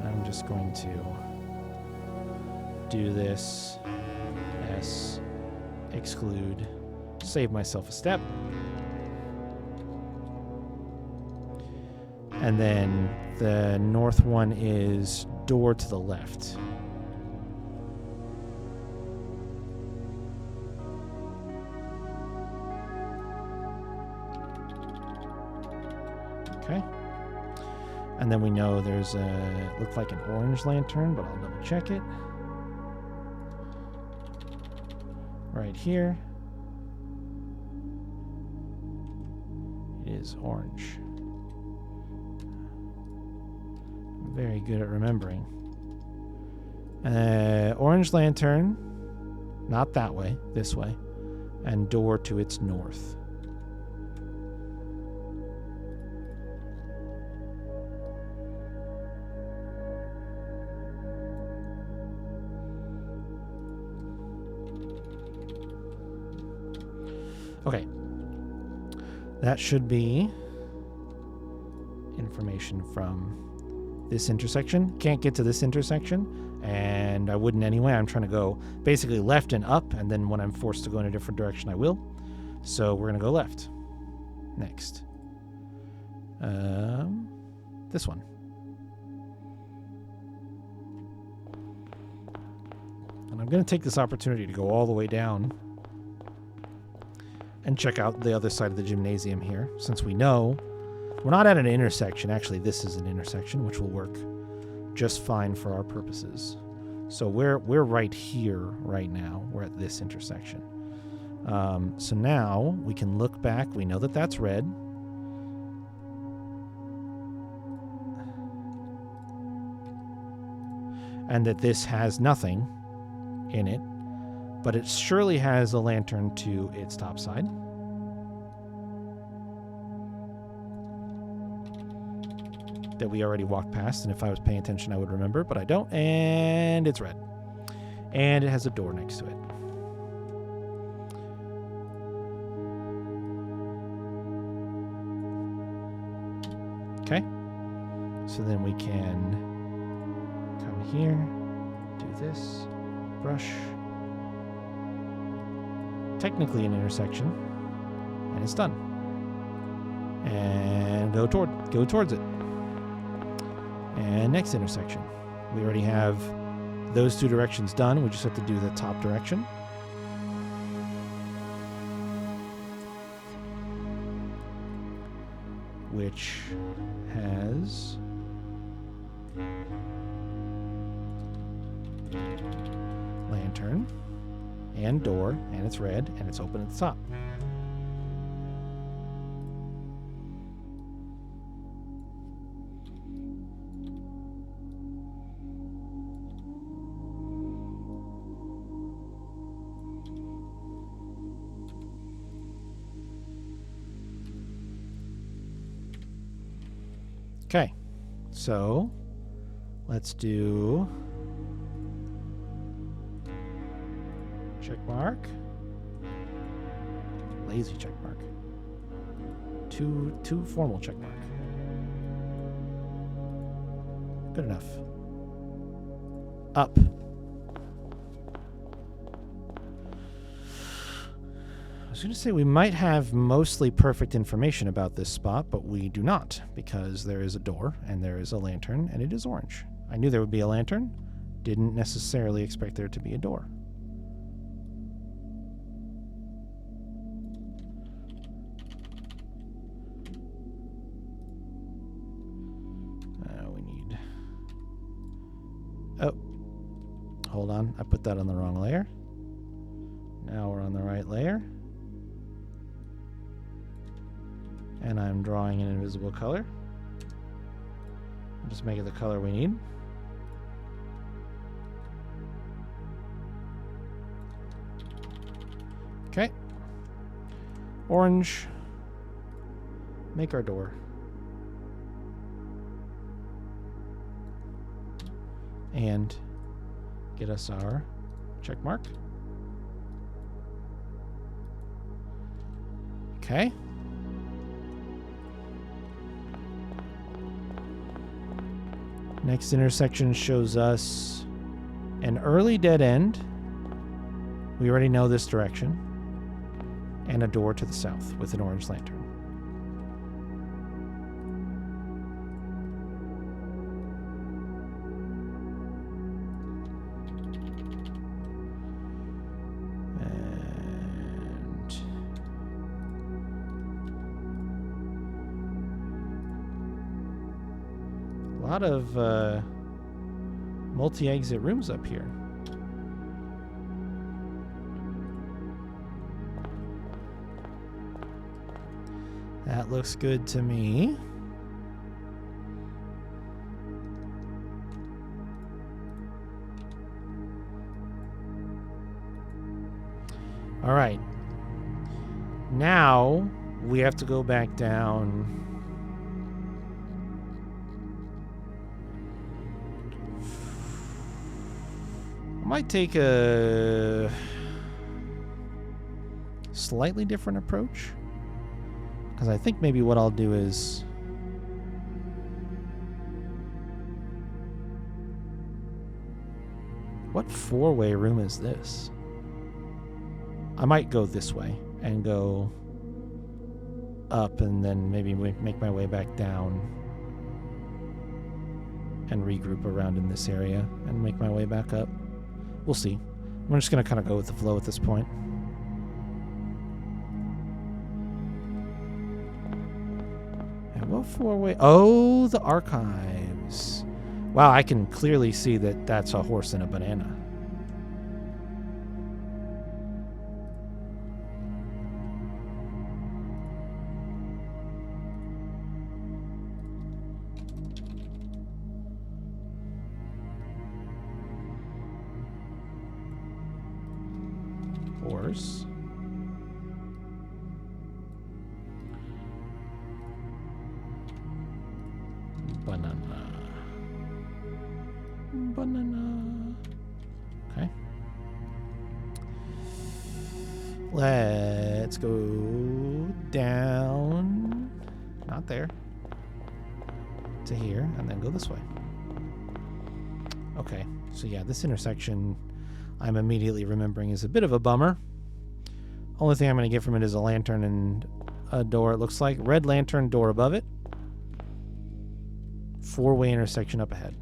I'm just going to do this. S. Exclude. Save myself a step. And then the north one is door to the left. Okay. And then we know there's a, looks like an orange lantern, but I'll double check it. Right here. It is orange. Very good at remembering. Orange lantern, not that way, this way, and door to its north. Okay. That should be information from this intersection. Can't get to this intersection, and I wouldn't anyway. I'm trying to go basically left and up, and then when I'm forced to go in a different direction, I will. So we're going to go left. Next. This one. And I'm going to take this opportunity to go all the way down and check out the other side of the gymnasium here, since we know we're not at an intersection. Actually, this is an intersection, which will work just fine for our purposes. So we're right here right now. We're at this intersection. So now we can look back. We know that that's red. And that this has nothing in it, but it surely has a lantern to its top side. That we already walked past, and if I was paying attention, I would remember, but I don't. And it's red. And it has a door next to it. Okay. So then we can come here, do this, brush. Technically an intersection, and it's done. And go towards it. And next intersection. We already have those two directions done. We just have to do the top direction. Which has lantern and door, and it's red, and it's open at the top. Okay, so let's do check mark, lazy check mark, two formal check mark. Good enough. Up. I was going to say we might have mostly perfect information about this spot, but we do not, because there is a door and there is a lantern and it is orange. I knew there would be a lantern, didn't necessarily expect there to be a door. We need... Oh, hold on, I put that on the wrong layer. Now we're on the right layer. And I'm drawing an invisible color. Just make it the color we need. Okay. Orange. Make our door. And get us our check mark. Okay. Next intersection shows us an early dead end. We already know this direction. And a door to the south with an orange lantern. And a lot of multi-exit rooms up here. That looks good to me. All right. Now we have to go back down. I might take a... slightly different approach. Because I think maybe what I'll do is... What four-way room is this? I might go this way and go up and then maybe make my way back down and regroup around in this area and make my way back up. We'll see. I'm just going to kind of go with the flow at this point. And what four-way? Oh, the archives. Wow, I can clearly see that that's a horse and a banana. Horse. Banana. Banana. Okay. Let's go down. Not there. To here, and then go this way. Okay. So yeah, this intersection I'm immediately remembering is a bit of a bummer. Only thing I'm going to get from it is a lantern and a door, it looks like. Red lantern, door above it. Four-way intersection up ahead.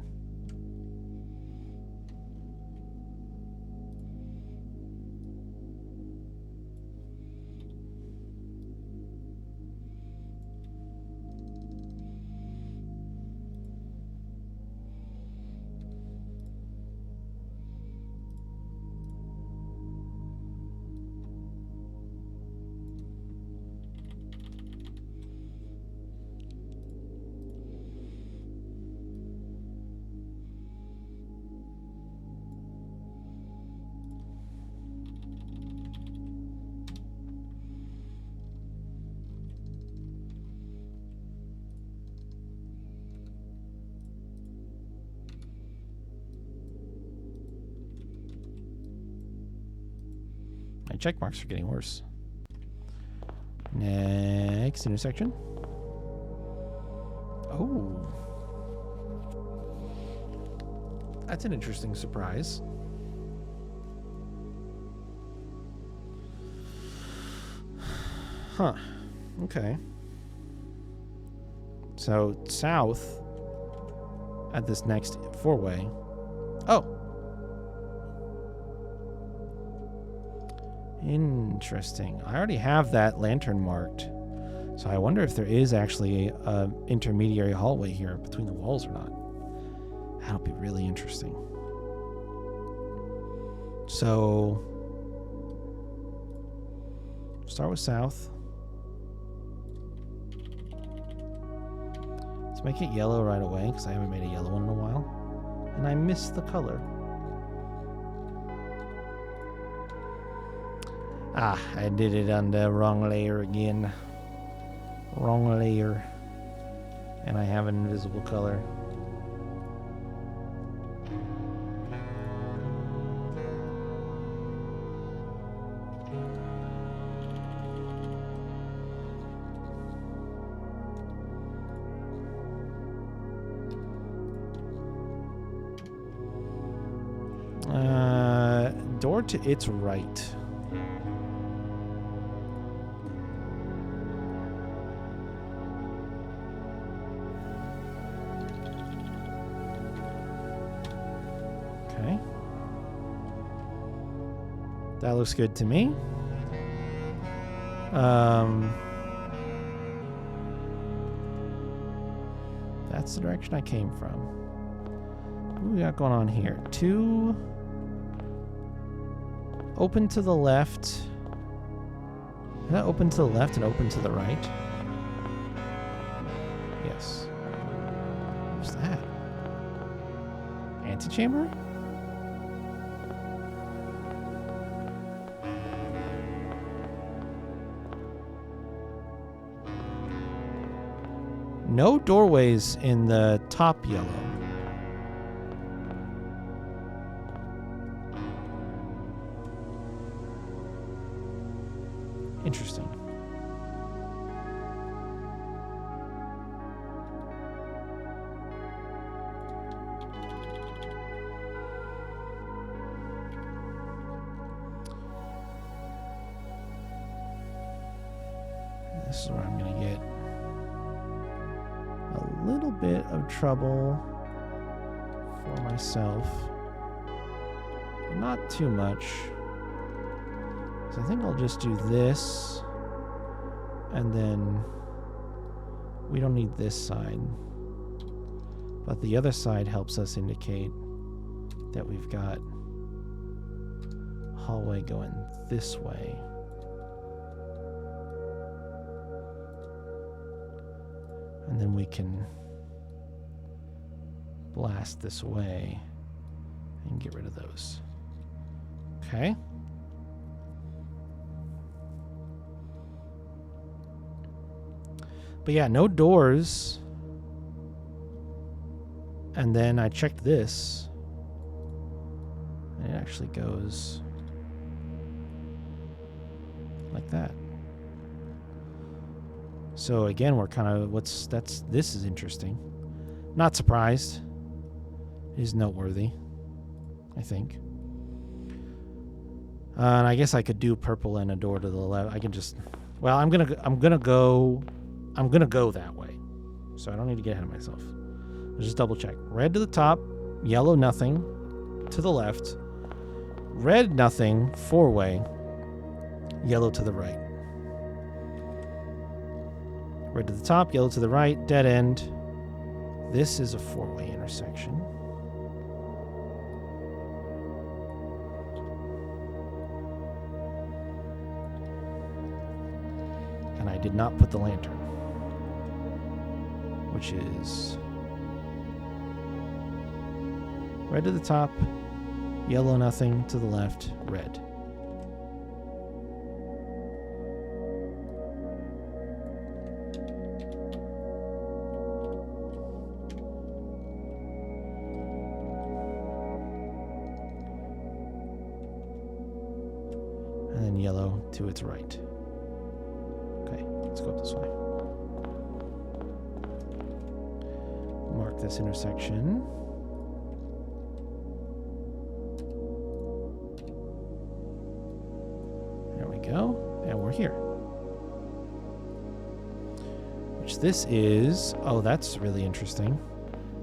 My check marks are getting worse. Next intersection. Oh. That's an interesting surprise. Huh. Okay. So, south at this next four-way. Oh. Interesting. I already have that lantern marked. So I wonder if there is actually a intermediary hallway here between the walls or not. That'll be really interesting. So, start with south. Let's make it yellow right away, because I haven't made a yellow one in a while. And I missed the color. Ah, I did it on the wrong layer again. Wrong layer. And I have an invisible color. Door to its right. Okay. That looks good to me. That's the direction I came from. What do we got going on here? Two open to the left. Is that open to the left and open to the right? Yes. What's that? Antechamber? No doorways in the top yellow. Interesting. This is where I'm going to get a little bit of trouble for myself. But not too much. So I think I'll just do this. And then we don't need this side. But the other side helps us indicate that we've got a hallway going this way. And then we can blast this way and get rid of those. Okay. But yeah, no doors. And then I checked this. And it actually goes like that. So again, we're kind of this is interesting. Not surprised. It is noteworthy, I think. And I guess I could do purple and a door to the left. I can just, well, I'm gonna go that way. So I don't need to get ahead of myself. Let's just double check. Red to the top, yellow nothing to the left, red nothing 4-way, yellow to the right. Red to the top, yellow to the right, dead end. This is a 4-way intersection. And I did not put the lantern, which is red to the top, yellow nothing to the left, red. And then yellow to its right. Okay, let's go up this way. Mark this intersection. There we go. And we're here. Which this is... Oh, that's really interesting.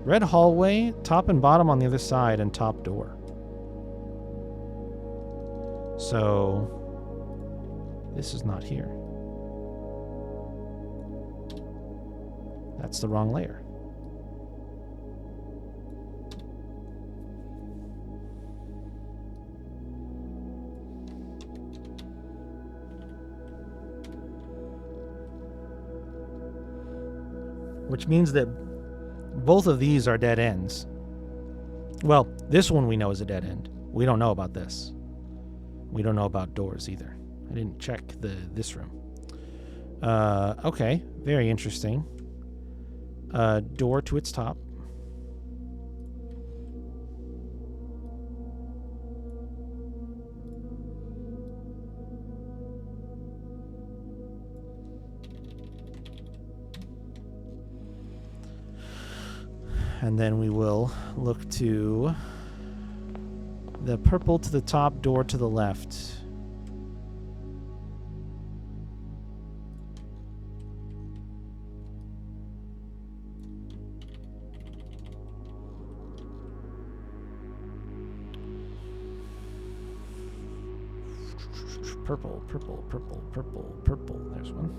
Red hallway, top and bottom on the other side, and top door. So... this is not here. That's the wrong layer. Which means that both of these are dead ends. Well, this one we know is a dead end. We don't know about this. We don't know about doors either. I didn't check this room. Okay, very interesting. Door to its top. And then we will look to the purple to the top, door to the left. Purple, purple, purple, purple, purple. There's one.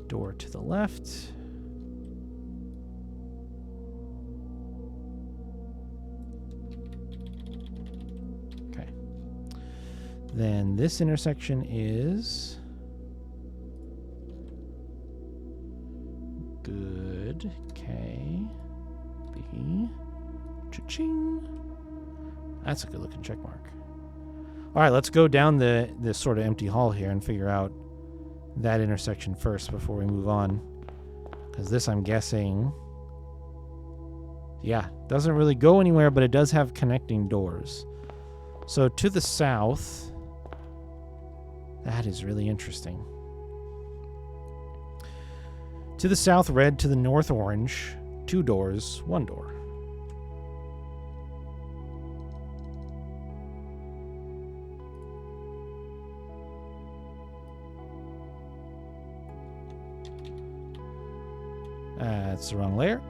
Door to the left. Okay. Then this intersection is good. K. B. Cha-ching. That's a good looking check mark. All right, let's go down this sort of empty hall here and figure out that intersection first before we move on. Because this, I'm guessing, yeah, doesn't really go anywhere, but it does have connecting doors. So to the south, that is really interesting. To the south, red. To the north, orange. 2 doors, 1 door. That's the wrong layer.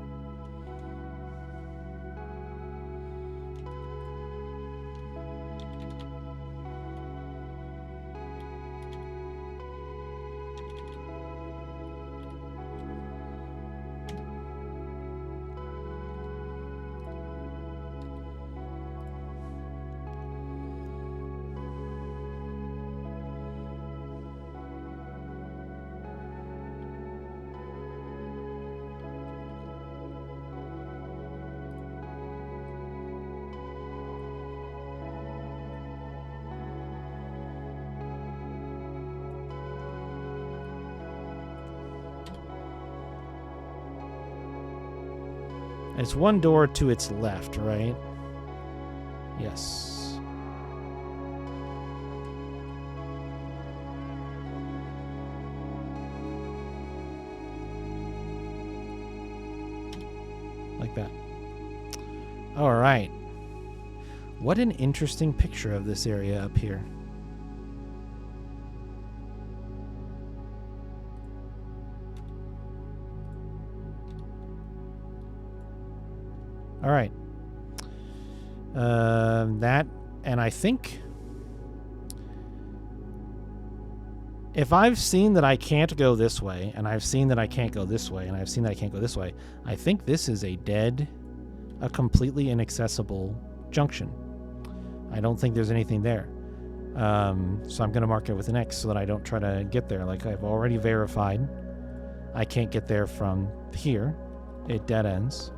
It's 1 door to its left, right? Yes. Like that. All right. What an interesting picture of this area up here. All right. That, and I think if I've seen that I can't go this way, and I've seen that I can't go this way, and I've seen that I can't go this way, I think this is a completely inaccessible junction. I don't think there's anything there. So I'm going to mark it with an X so that I don't try to get there. Like I've already verified, I can't get there from here. It dead ends.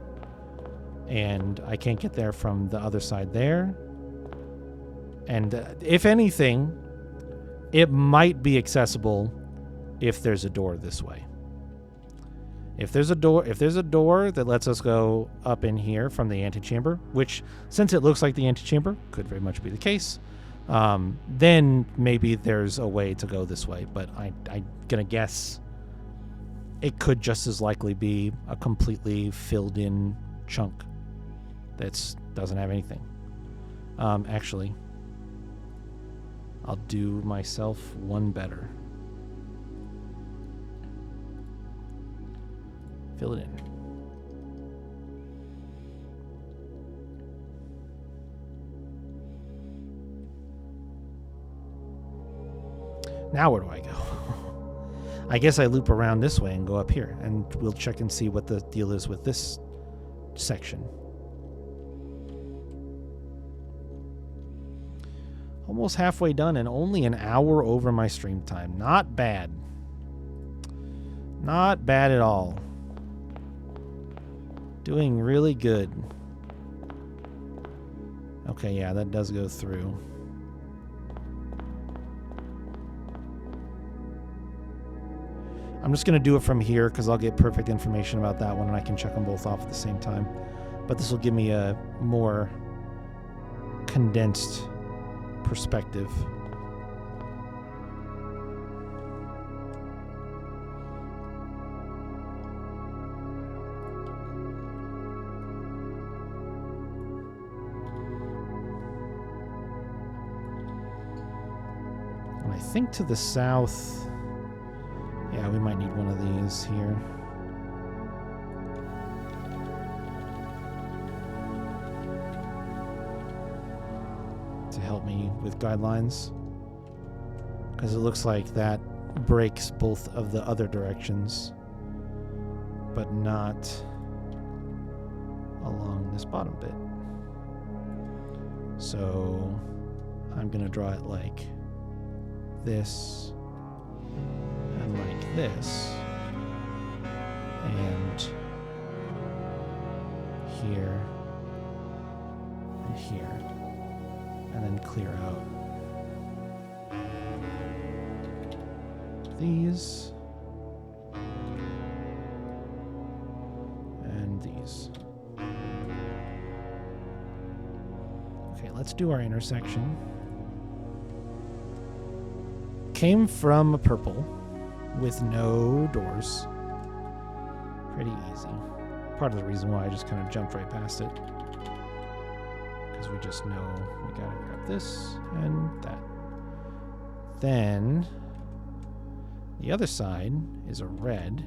And I can't get there from the other side there. And if anything, it might be accessible if there's a door this way. If there's a door that lets us go up in here from the antechamber, which, since it looks like the antechamber, could very much be the case, then maybe there's a way to go this way. But I'm gonna guess it could just as likely be a completely filled in chunk that doesn't have anything. Actually, I'll do myself one better. Fill it in. Now where do I go? I guess I loop around this way and go up here, and we'll check and see what the deal is with this section. Almost halfway done and only an hour over my stream time. Not bad. Not bad at all. Doing really good. Okay, yeah, that does go through. I'm just going to do it from here because I'll get perfect information about that one and I can check them both off at the same time. But this will give me a more condensed perspective. And I think to the south, yeah, we might need one of these here. To help me with guidelines. Because it looks like that breaks both of the other directions, but not along this bottom bit. So I'm going to draw it like this. And like this, and here, and here, and then clear out these, and these. Okay, let's do our intersection. Came from a purple with no doors. Pretty easy. Part of the reason why I just kind of jumped right past it. Because we just know we gotta grab this and that. Then the other side is a red.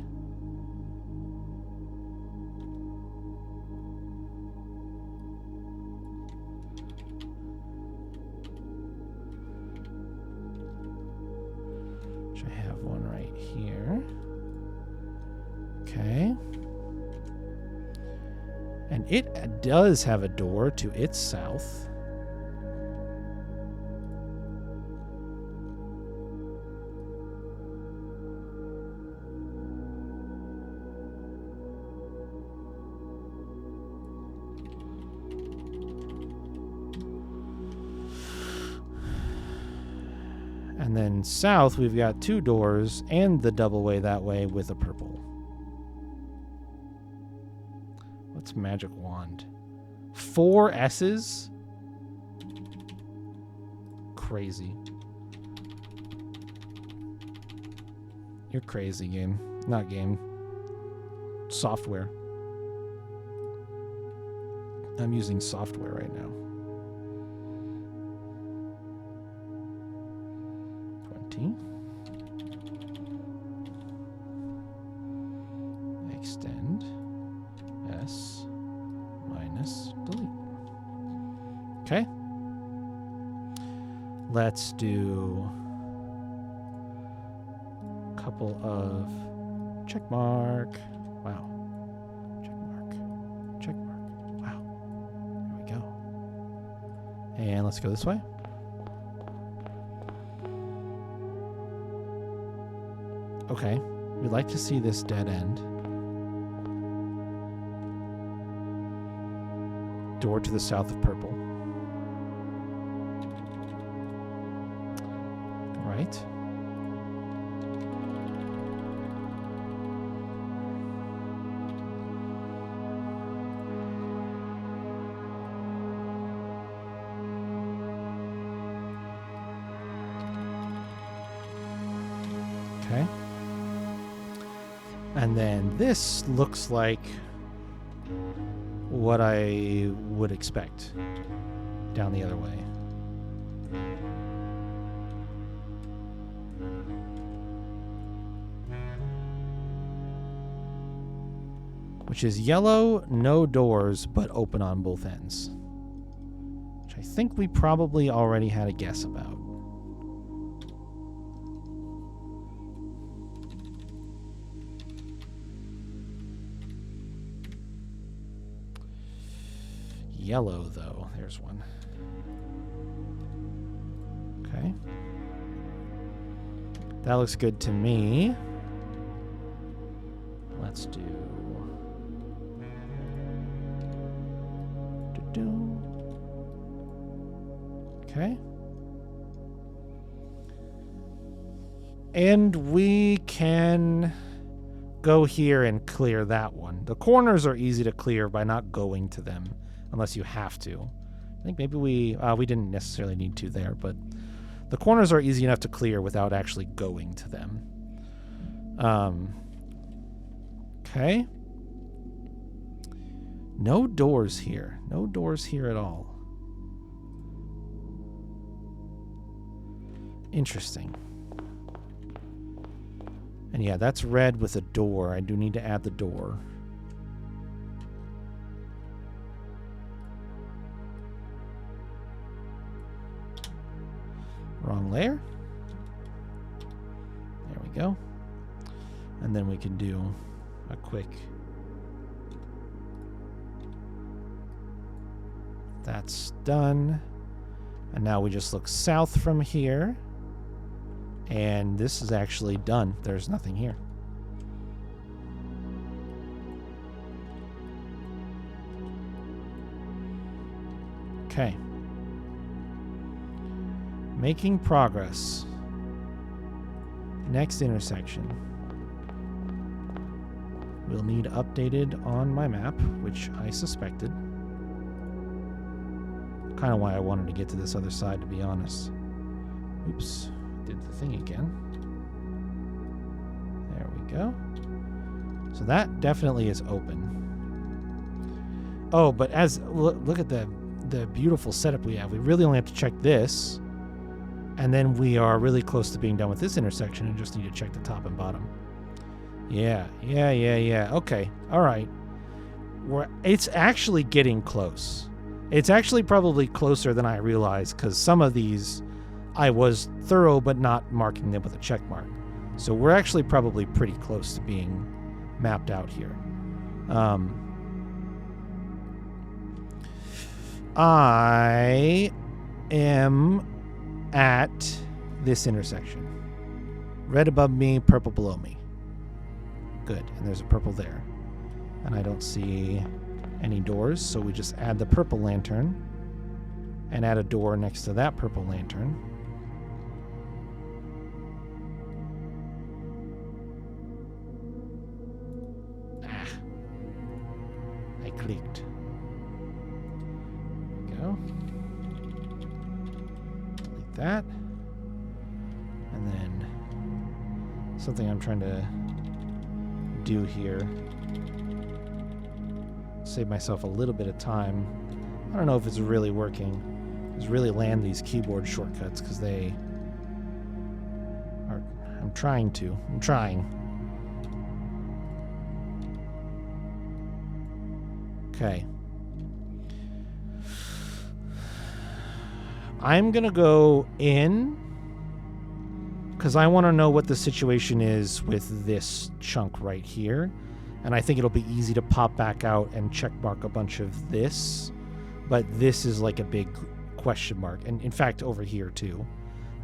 Which I have one right here. Okay. And it does have a door to its south. And then south, we've got 2 doors and the double way that way with a purple. What's magic wand? 4 S's? Crazy. You're crazy, game. Not game. Software. I'm using software right now. 20. Extend. S minus delete. Okay. Let's do a couple of check mark. Wow. Check mark. Check mark. Wow. There we go. And let's go this way. Okay. We'd like to see this dead end. Door to the south of purple. Right. Okay. And then this looks like what I would expect down the other way. Which is yellow, no doors, but open on both ends. Which I think we probably already had a guess about. Yellow, though. There's one. Okay. That looks good to me. Let's do... Okay. And we can go here and clear that one. The corners are easy to clear by not going to them. Unless you have to. I think maybe we didn't necessarily need to there, but the corners are easy enough to clear without actually going to them. Okay. No doors here. No doors here at all. Interesting. And yeah, that's red with a door. I do need to add the door. Wrong layer. There we go. And then we can do a quick... That's done. And now we just look south from here. And this is actually done. There's nothing here. Okay. Making progress. Next intersection. We'll need updated on my map, which I suspected. Kind of why I wanted to get to this other side, to be honest. Oops, did the thing again. There we go. So that definitely is open. Oh, but look at the beautiful setup we have. We really only have to check this, and then we are really close to being done with this intersection and just need to check the top and bottom. Yeah. Okay, all right. It's actually getting close. It's actually probably closer than I realized, because some of these I was thorough but not marking them with a check mark. So we're actually probably pretty close to being mapped out here. I am at this intersection. Red above me, purple below me. Good, and there's a purple there. And I don't see any doors, so we just add the purple lantern and add a door next to that purple lantern. I clicked. There we go. Delete that. And then something I'm trying to do here, save myself a little bit of time. I don't know if it's really working. Is really land these keyboard shortcuts, because they are. I'm trying. Okay. I'm gonna go in, because I want to know what the situation is with this chunk right here. And I think it'll be easy to pop back out and check mark a bunch of this. But this is like a big question mark. And in fact, over here too.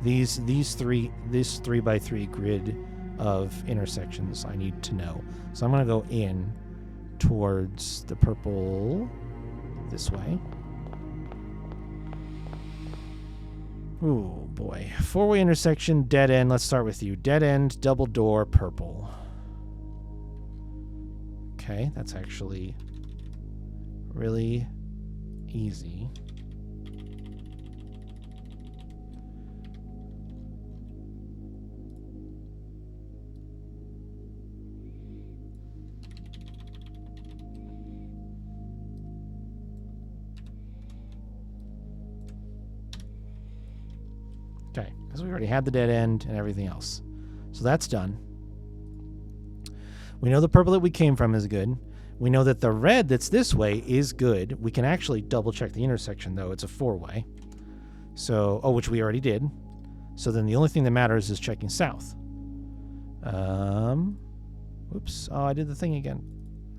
This 3x3 grid of intersections I need to know. So I'm going to go in towards the purple this way. Ooh, boy. 4-way intersection, dead end. Let's start with you. Dead end, double door, purple. Okay, that's actually really easy. Okay, because we already had the dead end and everything else. So that's done. We know the purple that we came from is good. We know that the red that's this way is good. We can actually double check the intersection, though. It's a 4-way. So, which we already did. So then the only thing that matters is checking south. Oops. Oh, I did the thing again.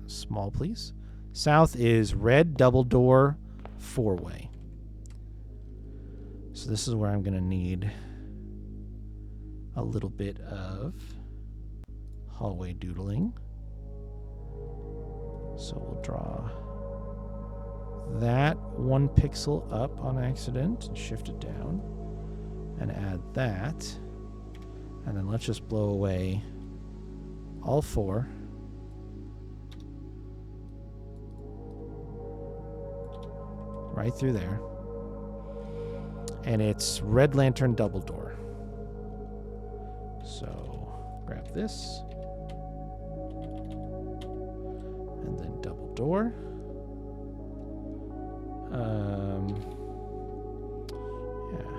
Small, please. South is red, double door, 4-way. So this is where I'm going to need a little bit of hallway doodling. So we'll draw that 1 pixel up on accident and shift it down and add that. And then let's just blow away all 4. Right through there. And it's red lantern double door. So grab this. And then double door. Yeah.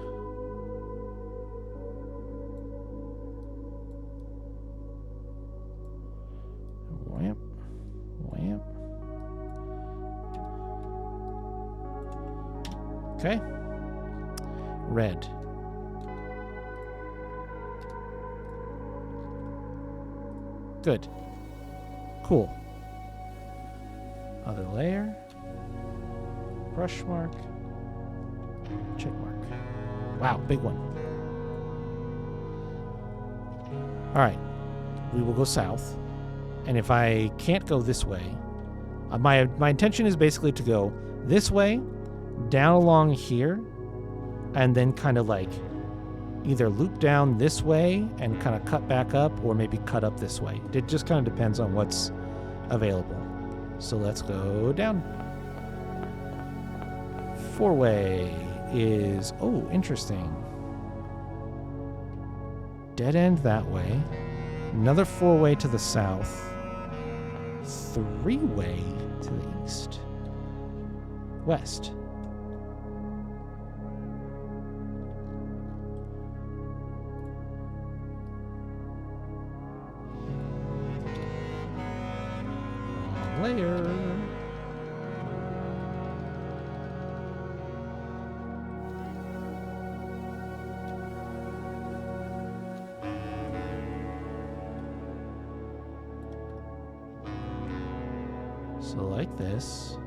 Whamp. Whamp. Okay. Red. Good. Cool. Other layer. Brush mark. Check mark. Wow, big one. All right. We will go south. And if I can't go this way, my intention is basically to go this way, down along here, and then kind of like either loop down this way and kind of cut back up, or maybe cut up this way. It just kind of depends on what's available. So let's go down. Four-way is, oh, interesting. Dead end that way. Another four-way to the south. Three-way to the east. West. Layer. So like this,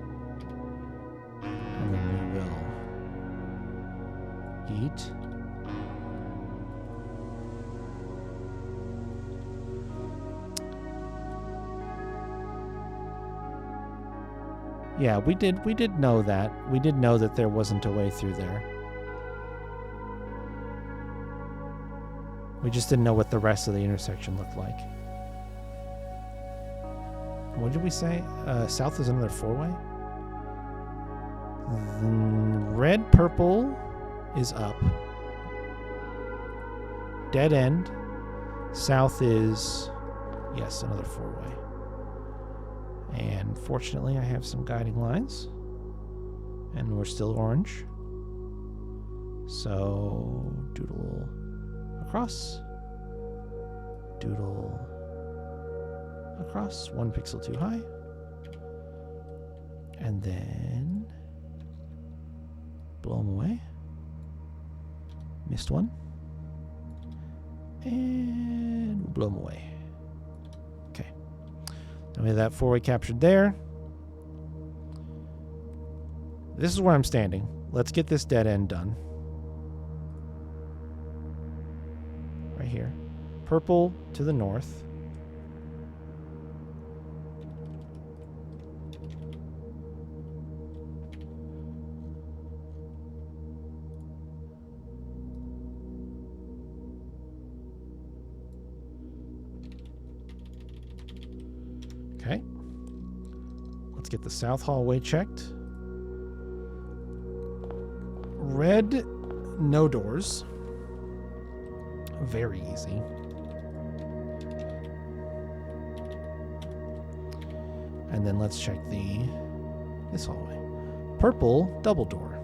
and then we will eat. Yeah, we did know that. We did know that there wasn't a way through there. We just didn't know what the rest of the intersection looked like. What did we say? South is another four-way? Red, purple is up. Dead end. South is, yes, another four-way. And fortunately, I have some guiding lines. And we're still orange. So, doodle across. Doodle across. 1 pixel too high. And then blow them away. Missed one. And we'll blow them away. Okay. Now we have that four-way captured there. This is where I'm standing. Let's get this dead end done. Right here. Purple to the north. Okay. Let's get the south hallway checked. Red, no doors. Very easy. And then let's check this hallway. Purple, double door.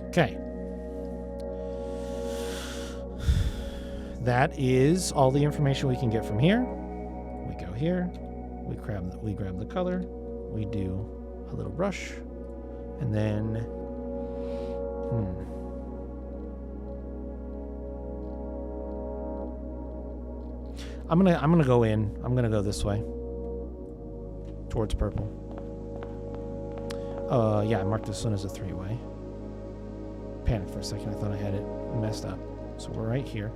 Okay. That is all the information we can get from here. We go here. We grab the color. We do a little brush. And then I'm gonna go in. I'm gonna go this way. Towards purple. Yeah, I marked this one as a three-way. Panicked for a second. I thought I had it messed up. So we're right here.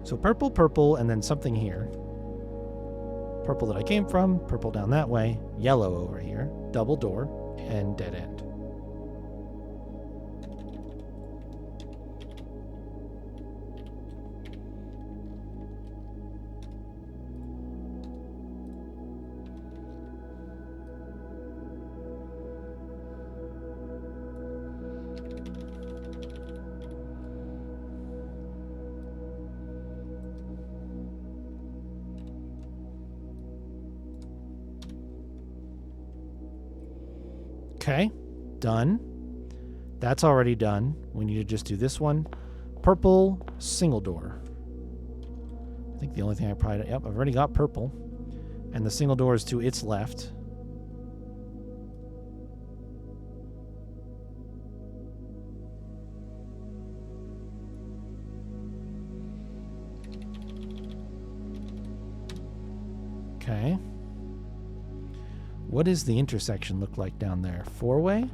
So purple, purple, and then something here. Purple that I came from, purple down that way, yellow over here, double door, and dead end. Okay, done. That's already done. We need to just do this one. Purple, single door. I think the only thing I probably... Yep, I've already got purple. And the single door is to its left. Okay. What does the intersection look like down there? Four-way?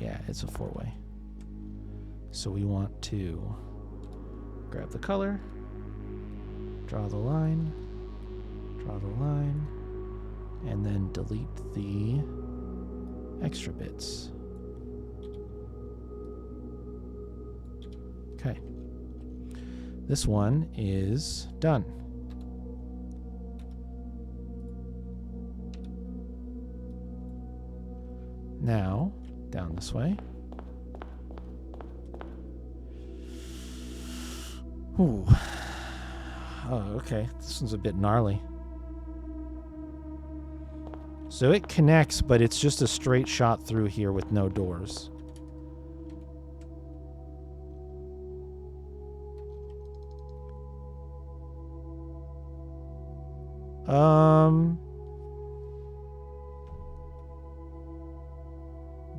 Yeah, it's a four-way. So we want to Grab the color. Draw the line. Draw the line. And then delete the extra bits. Okay. This one is done. Now, down this way. Ooh. Oh, okay. This one's a bit gnarly. So it connects, but it's just a straight shot through here with no doors.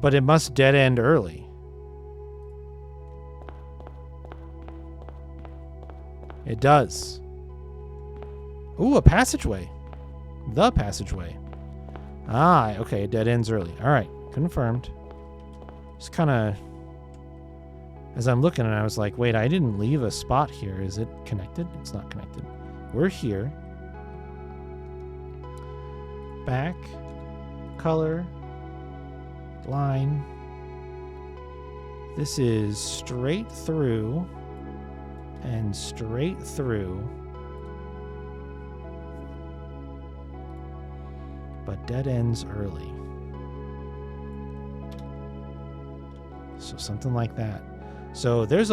But it must dead end early. It does. Ooh, a passageway. The passageway. Ah, okay, it dead ends early. All right, confirmed. Just kind of, as I'm looking at it, I was like, wait, I didn't leave a spot here. Is it connected? It's not connected. We're here. Back, color, line. This is straight through and straight through, but dead ends early. So something like that. So there's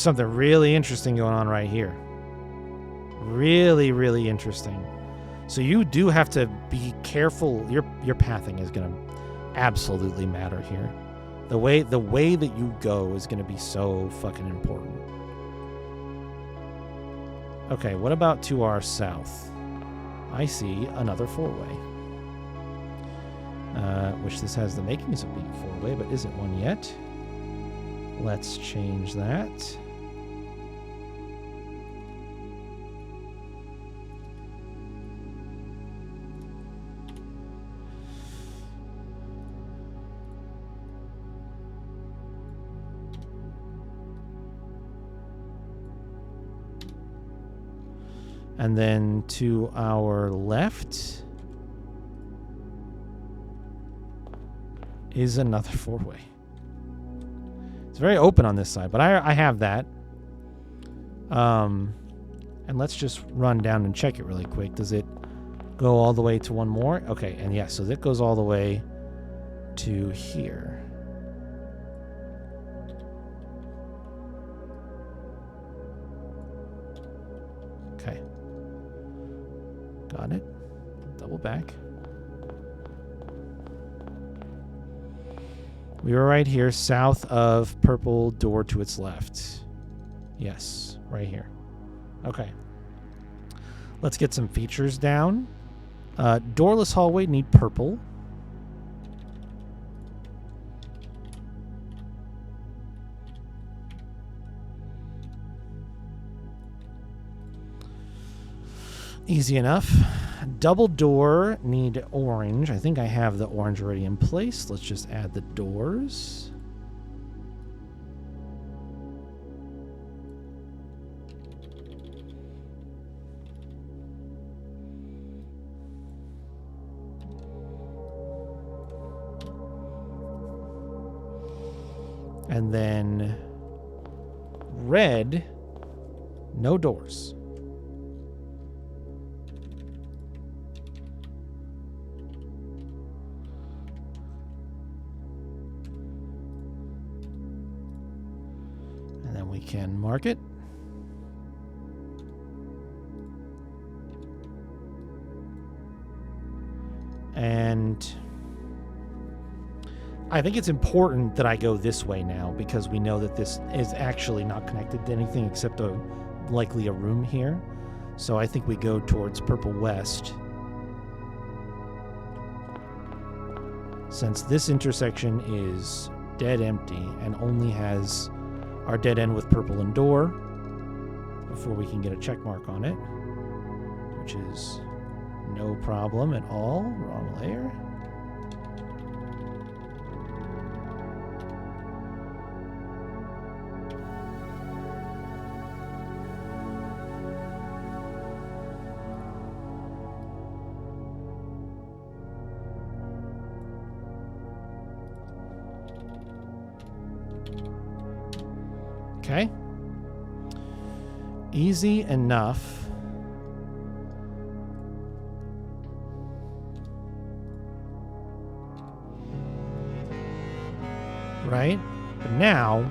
something really interesting going on right here. Really, really interesting. So you do have to be careful. Your pathing is going to absolutely matter here. The way that you go is going to be so fucking important. Okay, what about to our south? I see another four-way. Which this has the makings of being four-way, but isn't one yet. Let's change that. And then to our left is another four-way. It's very open on this side, but I have that. And let's just run down and check it really quick. Does it go all the way to one more? Okay, and yeah, so that goes all the way to here. Okay. Got it. Double back. We were right here, south of purple door to its left. Yes, right here. Okay. Let's get some features down. Doorless hallway, need purple. Easy enough. Double door, need orange. I think I have the orange already in place. Let's just add the doors. And then red, no doors. And then we can mark it. And I think it's important that I go this way now because we know that this is actually not connected to anything except likely a room here. So I think we go towards Purple West. Since this intersection is dead empty and only has our dead end with purple and door before we can get a check mark on it, which is no problem at all. Wrong layer. Okay. Easy enough. Right? But now...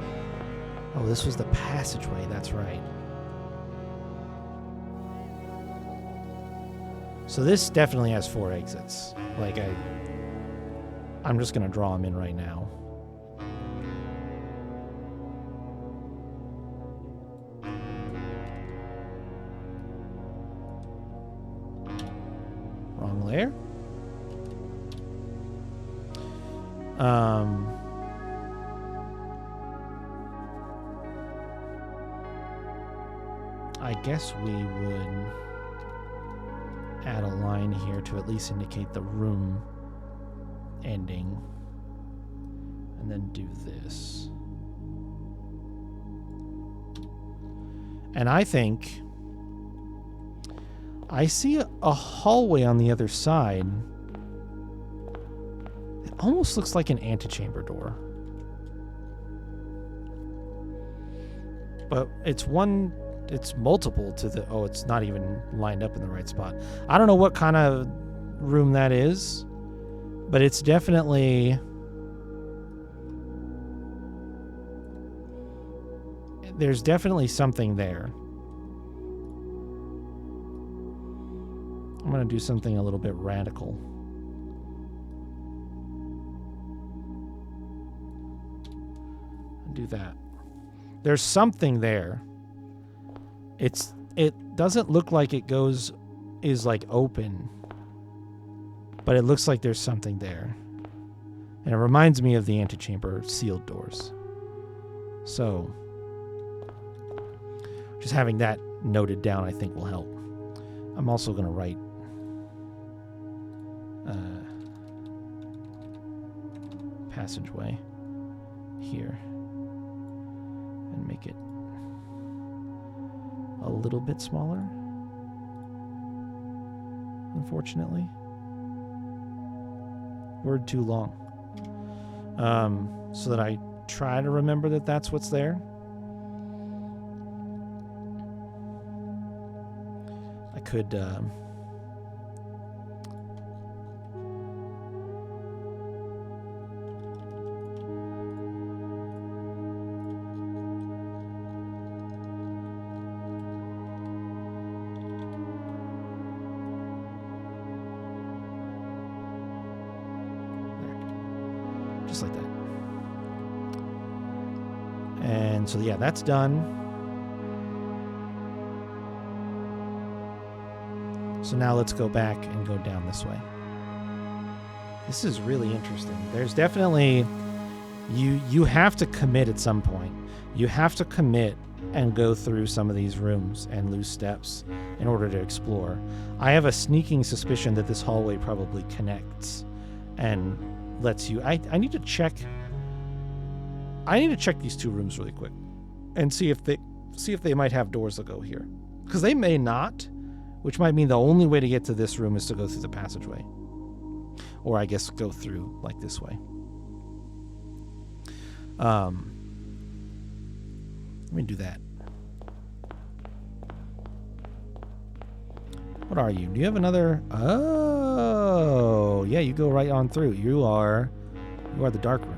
Oh, this was the passageway. That's right. So this definitely has 4 exits. Like, I'm just going to draw them in right now. Wrong layer. I guess we would add a line here to at least indicate the room ending. And then do this. And I think I see a hallway on the other side. It almost looks like an antechamber door. But it's multiple to the... Oh, it's not even lined up in the right spot. I don't know what kind of room that is, but it's definitely... There's definitely something there. I'm going to do something a little bit radical. Do that. There's something there. It doesn't look like it is like open, but it looks like there's something there. And it reminds me of the antechamber sealed doors. So just having that noted down, I think, will help. I'm also going to write passageway here and make it a little bit smaller, unfortunately. Word too long. So that I try to remember that that's what's there. I could just like that. And so yeah, that's done. So now let's go back and go down this way. This is really interesting. There's definitely... You have to commit at some point. You have to commit and go through some of these rooms and lose steps in order to explore. I have a sneaking suspicion that this hallway probably connects and lets you... I need to check... I need to check these 2 rooms really quick and see if they might have doors that go here. Because they may not, which might mean the only way to get to this room is to go through the passageway. Or I guess go through like this way. Let me do that. What are you? Do you have another? Oh, yeah, you go right on through. You are the dark room.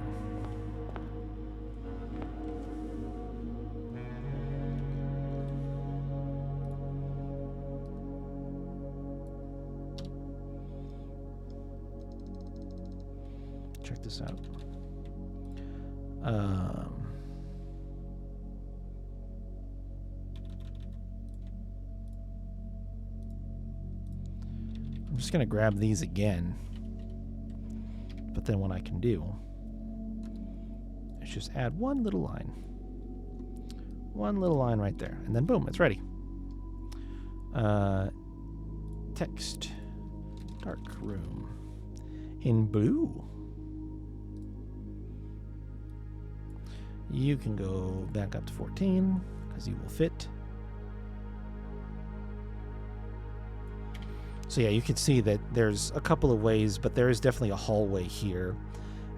Check this out. I'm just going to grab these again. But then what I can do is just add one little line. One little line right there. And then boom, it's ready. Text. Dark room. In blue. You can go back up to 14 because you will fit. So yeah, you can see that there's a couple of ways, but there is definitely a hallway here.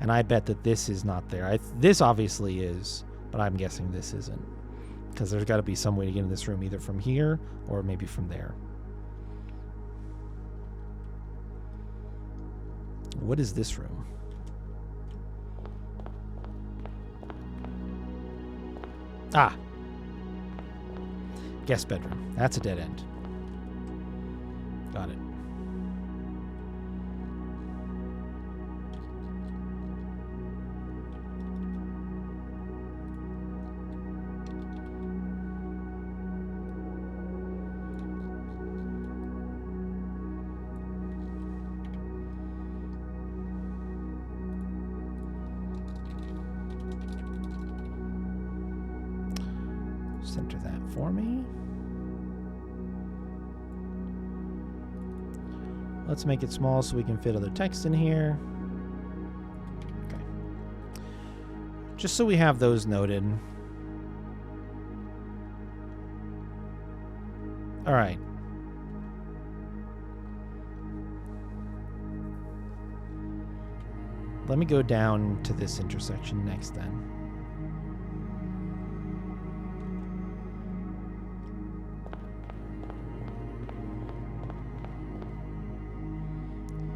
And I bet that this is not there. This obviously is, but I'm guessing this isn't. Because there's got to be some way to get in this room, either from here or maybe from there. What is this room? Ah. Guest bedroom. That's a dead end. Got it. Center that for me. Let's make it small so we can fit other text in here. Okay. Just so we have those noted. All right. Let me go down to this intersection next then.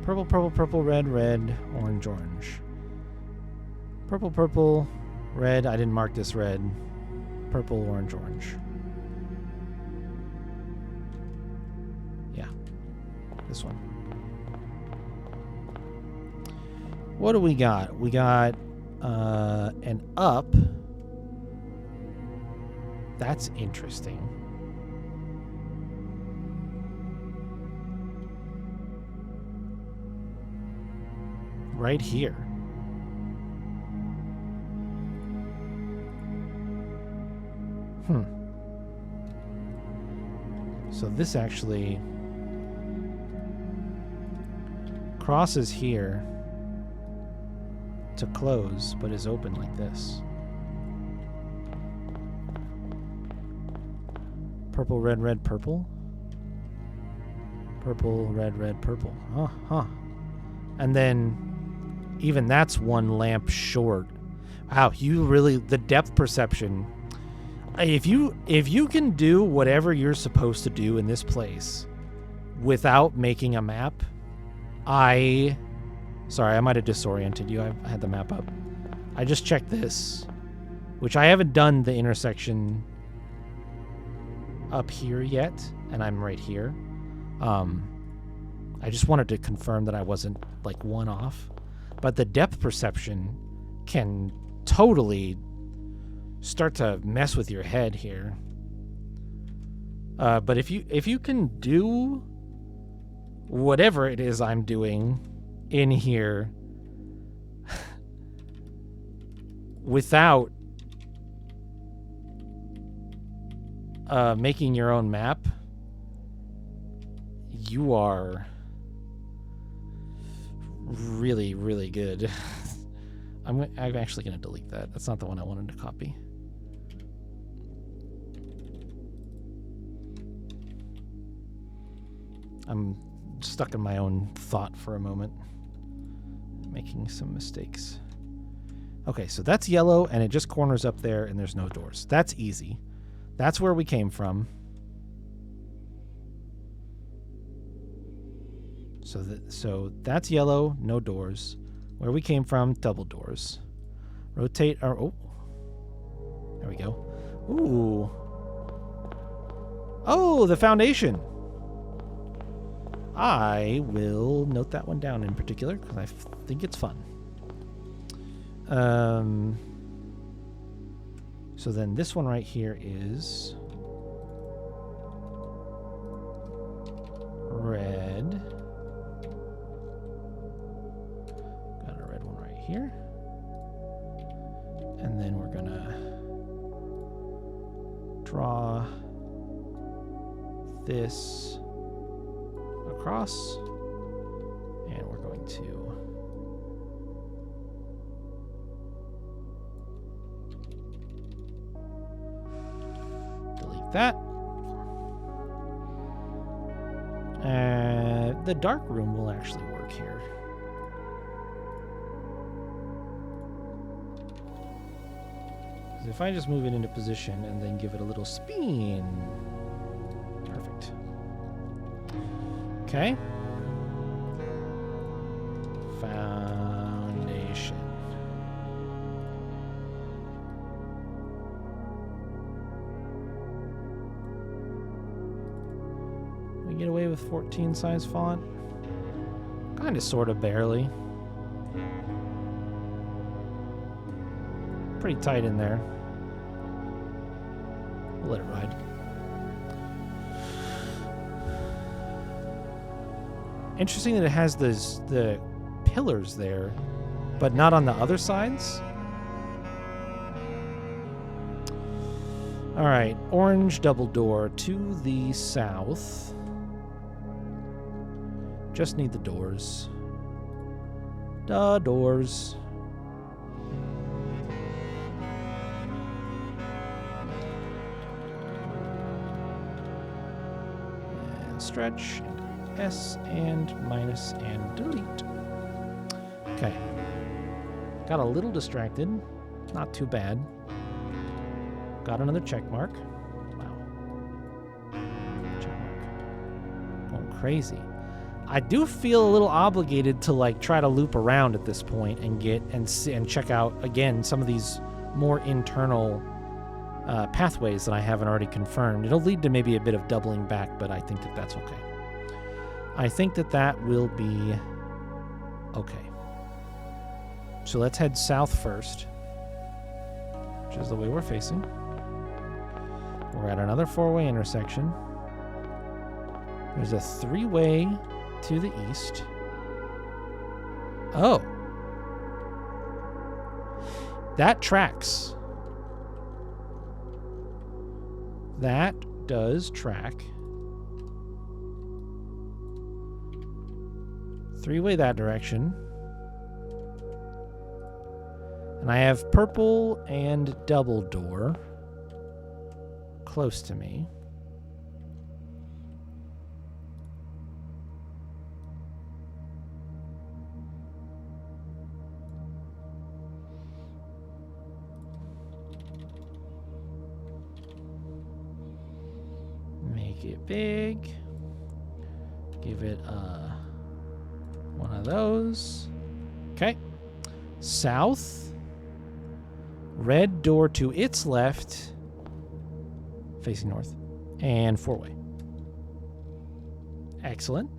Purple, purple, purple, red, red, orange, orange. Purple, purple, red. I didn't mark this red. Purple, orange, orange. Yeah. This one. What do we got? We got an up. That's interesting. Right here. So this actually crosses here to close, but is open like this. Purple, red, red, purple. Purple, red, red, purple. Huh. And then even that's one lamp short. Wow, you really, the depth perception. If you can do whatever you're supposed to do in this place without making a map, sorry, I might have disoriented you. I had the map up. I just checked this, which I haven't done the intersection up here yet, and I'm right here. I just wanted to confirm that I wasn't like one off. But the depth perception can totally start to mess with your head here. But if you can do whatever it is I'm doing in here without making your own map, you are really, really good. I'm actually going to delete that. That's not the one I wanted to copy. I'm stuck in my own thought for a moment, making some mistakes. Okay, so that's yellow, and it just corners up there, and there's no doors. That's easy. That's where we came from. So that's yellow, no doors. Where we came from, double doors. Rotate our... Oh. There we go. Ooh. Oh, the foundation. I will note that one down in particular because I think it's fun. So then this one right here is red. Got a red one right here. And then we're gonna draw this across, and we're going to delete that. The dark room will actually work here. Because if I just move it into position and then give it a little spin. Perfect. Okay. Foundation. We get away with 14 size font? Kind of, sort of, barely. Pretty tight in there. We'll let it ride. Interesting that it has the pillars there, but not on the other sides. All right, orange double door to the south. Just need the doors. The doors. And stretch, and S, and minus, and delete. Okay. Got a little distracted. Not too bad. Got another check mark. Wow. Check mark. Going crazy. I do feel a little obligated to like try to loop around at this point and get and check out again some of these more internal pathways that I haven't already confirmed. It'll lead to maybe a bit of doubling back, but I think that that's okay. I think that that will be okay. So let's head south first, which is the way we're facing. We're at another four-way intersection. There's a three-way to the east. Oh. That tracks. That does track. Three-way that direction. And I have purple and double door close to me. Make it big. Give it one of those. Okay. South. Red door to its left. Facing north. And four-way. Excellent.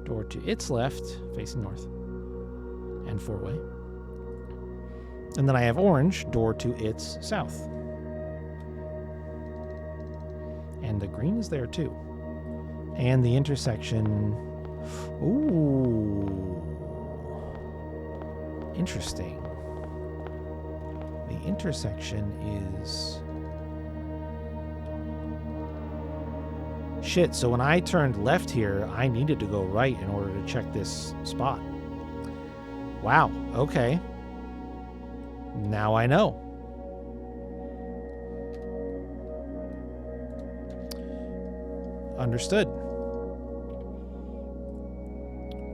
Door to its left, facing north. And four-way. And then I have orange, door to its south. And the green is there too. And the intersection. Ooh. Interesting. The intersection is. Shit, so when I turned left here, I needed to go right in order to check this spot. Wow, okay. Now I know. Understood.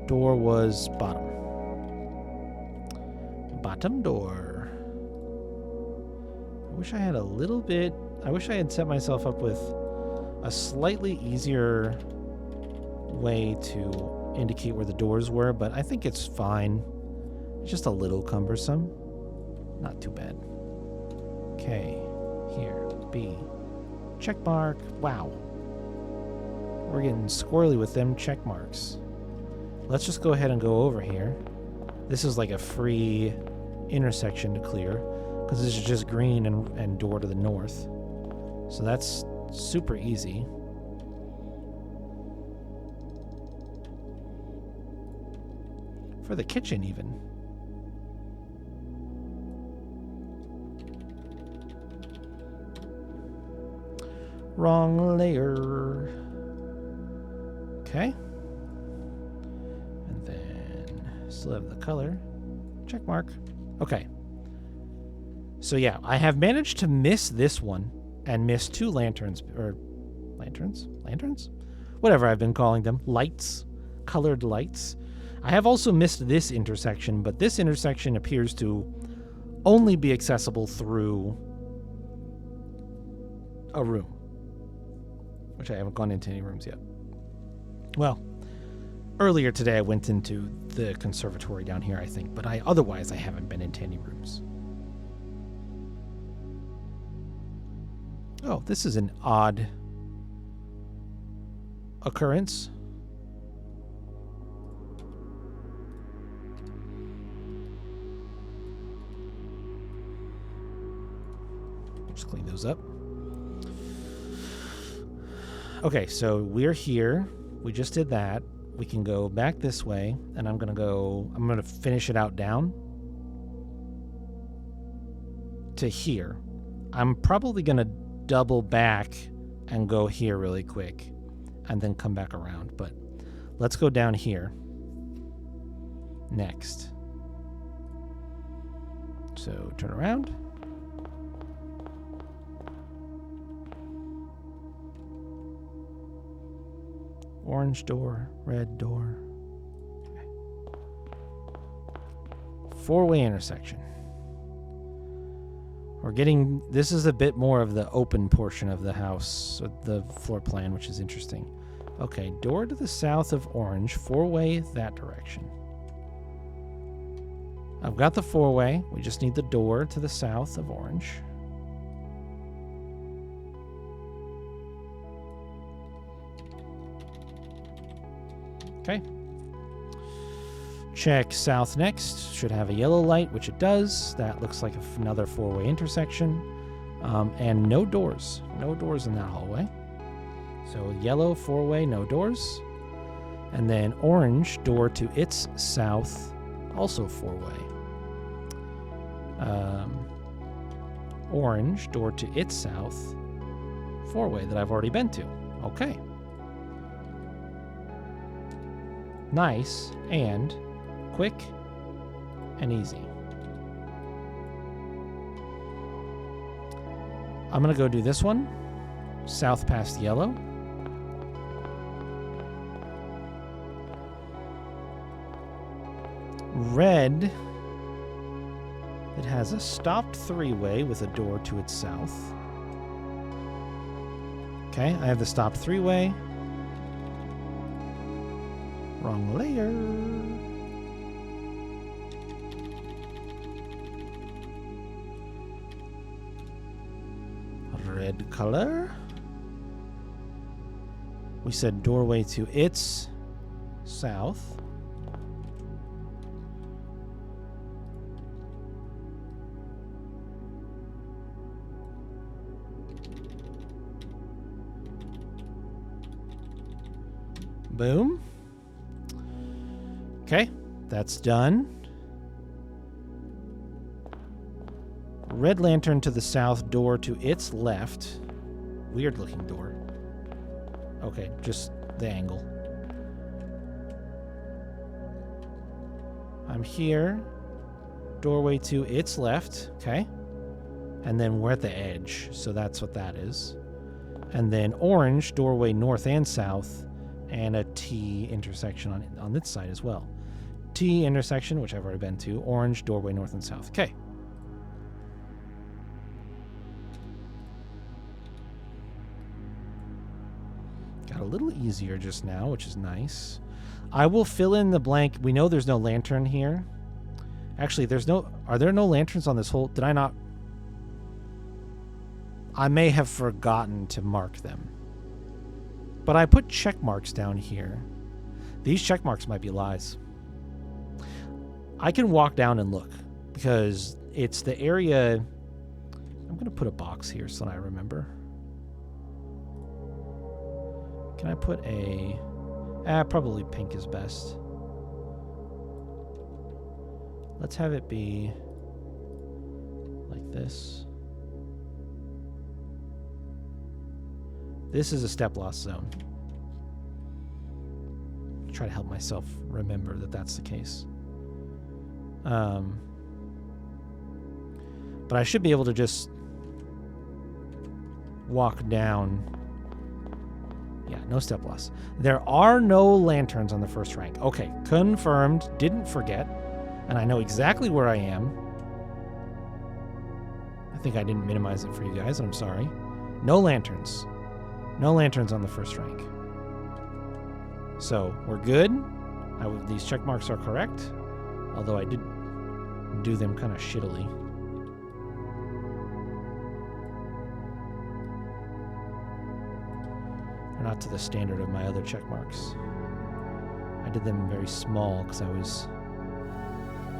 Door was bottom. Bottom door. I wish I had a little bit. I wish I had set myself up with a slightly easier way to indicate where the doors were, but I think it's fine. It's just a little cumbersome. Not too bad. Okay. Here. B. Check mark. Wow. We're getting squirrely with them check marks. Let's just go ahead and go over here. This is like a free intersection to clear because this is just green and door to the north. So that's super easy. For the kitchen even. Wrong layer. Okay. And then still have the color. Check mark. Okay. So yeah, I have managed to miss this one and miss two lanterns, or Lanterns? Lanterns? Whatever I've been calling them. Lights. Colored lights. I have also missed this intersection, but this intersection appears to only be accessible through a room, which I haven't gone into any rooms yet. Well, earlier today I went into the conservatory down here, I think, but otherwise I haven't been into any rooms. Oh, this is an odd occurrence. Just clean those up. Okay, so we're here. We just did that. We can go back this way, and I'm going to finish it out down to here. I'm probably going to double back and go here really quick and then come back around, but let's go down here next. So turn around. Orange door, red door. Okay. Four-way intersection. This is a bit more of the open portion of the house, the floor plan, which is interesting. Okay, door to the south of orange, four-way that direction. I've got the four-way. We just need the door to the south of orange. Okay. Check south next. Should have a yellow light, which it does. That looks like another four-way intersection. And no doors. No doors in that hallway. So yellow, four-way, no doors. And then orange, door to its south, also four-way. Orange, door to its south, four-way that I've already been to. Okay. Nice and quick and easy. I'm going to go do this one. South past yellow. Red. It has a stopped three-way with a door to its south. Okay, I have the stopped three-way. Wrong layer. Red color. We said doorway to its south. Boom. Okay, that's done. Red lantern to the south, door to its left. Weird looking door. Okay, just the angle. I'm here. Doorway to its left. Okay. And then we're at the edge, so that's what that is. And then orange, doorway north and south, and a T intersection on this side as well. T intersection, which I've already been to. Orange, doorway north and south. Okay. Got a little easier just now, which is nice. I will fill in the blank. We know there's no lantern here. Actually, are there no lanterns on this whole... Did I not... I may have forgotten to mark them. But I put check marks down here. These check marks might be lies. I can walk down and look because it's the area... I'm going to put a box here so that I remember. Can I put a... probably pink is best. Let's have it be like this. This is a step loss zone. Try to help myself remember that that's the case. But I should be able to just walk down no step loss. There are no lanterns on the first rank. Okay, confirmed. Didn't forget. And I know exactly where I am. I think I didn't minimize it for you guys. I'm sorry. No lanterns. No lanterns on the first rank. So, we're good. These check marks are correct. Although I did do them kind of shittily. They're not to the standard of my other check marks. I did them very small because I was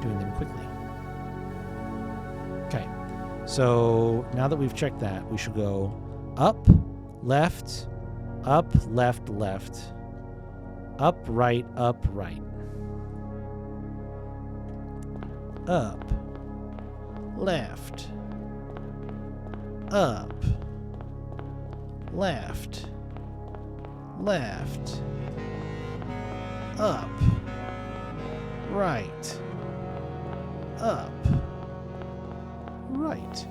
doing them quickly. Okay, so now that we've checked that, we should go up, left, left, up, right, up, left, up, left, up, right, up, right.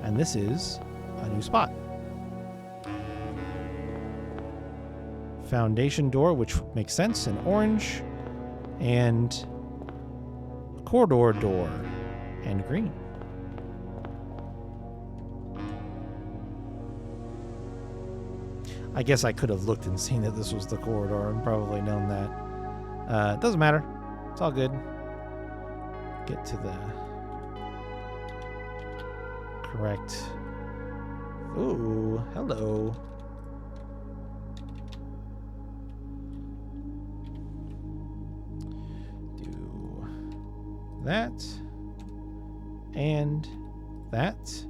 And this is a new spot. Foundation door, which makes sense, in orange, and corridor door in green. I guess I could have looked and seen that this was the corridor and probably known that. It doesn't matter. It's all good. Get to the correct. Ooh, hello. Do that and that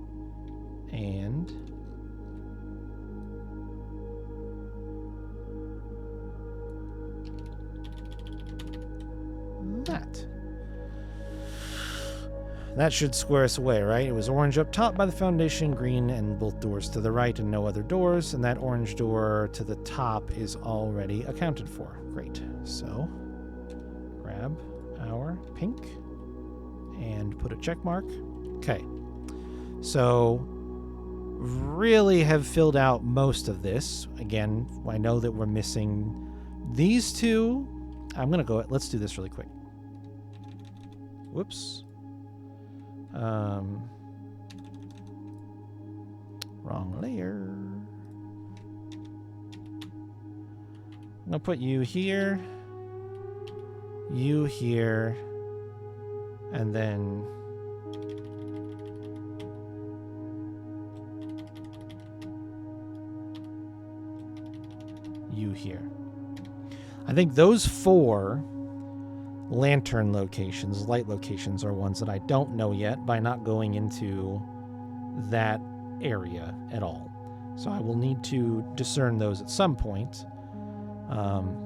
and that. That should square us away, right? It was orange up top by the foundation, green and both doors to the right and no other doors, and that orange door to the top is already accounted for. Great. So, grab our pink and put a check mark. Okay. So, really have filled out most of this. Again, I know that we're missing these two. I'm going to go, let's do this really quick. Whoops. Wrong layer. I'm gonna put you here, and then you here. I think those 4 lantern locations, light locations, are ones that I don't know yet by not going into that area at all. So I will need to discern those at some point.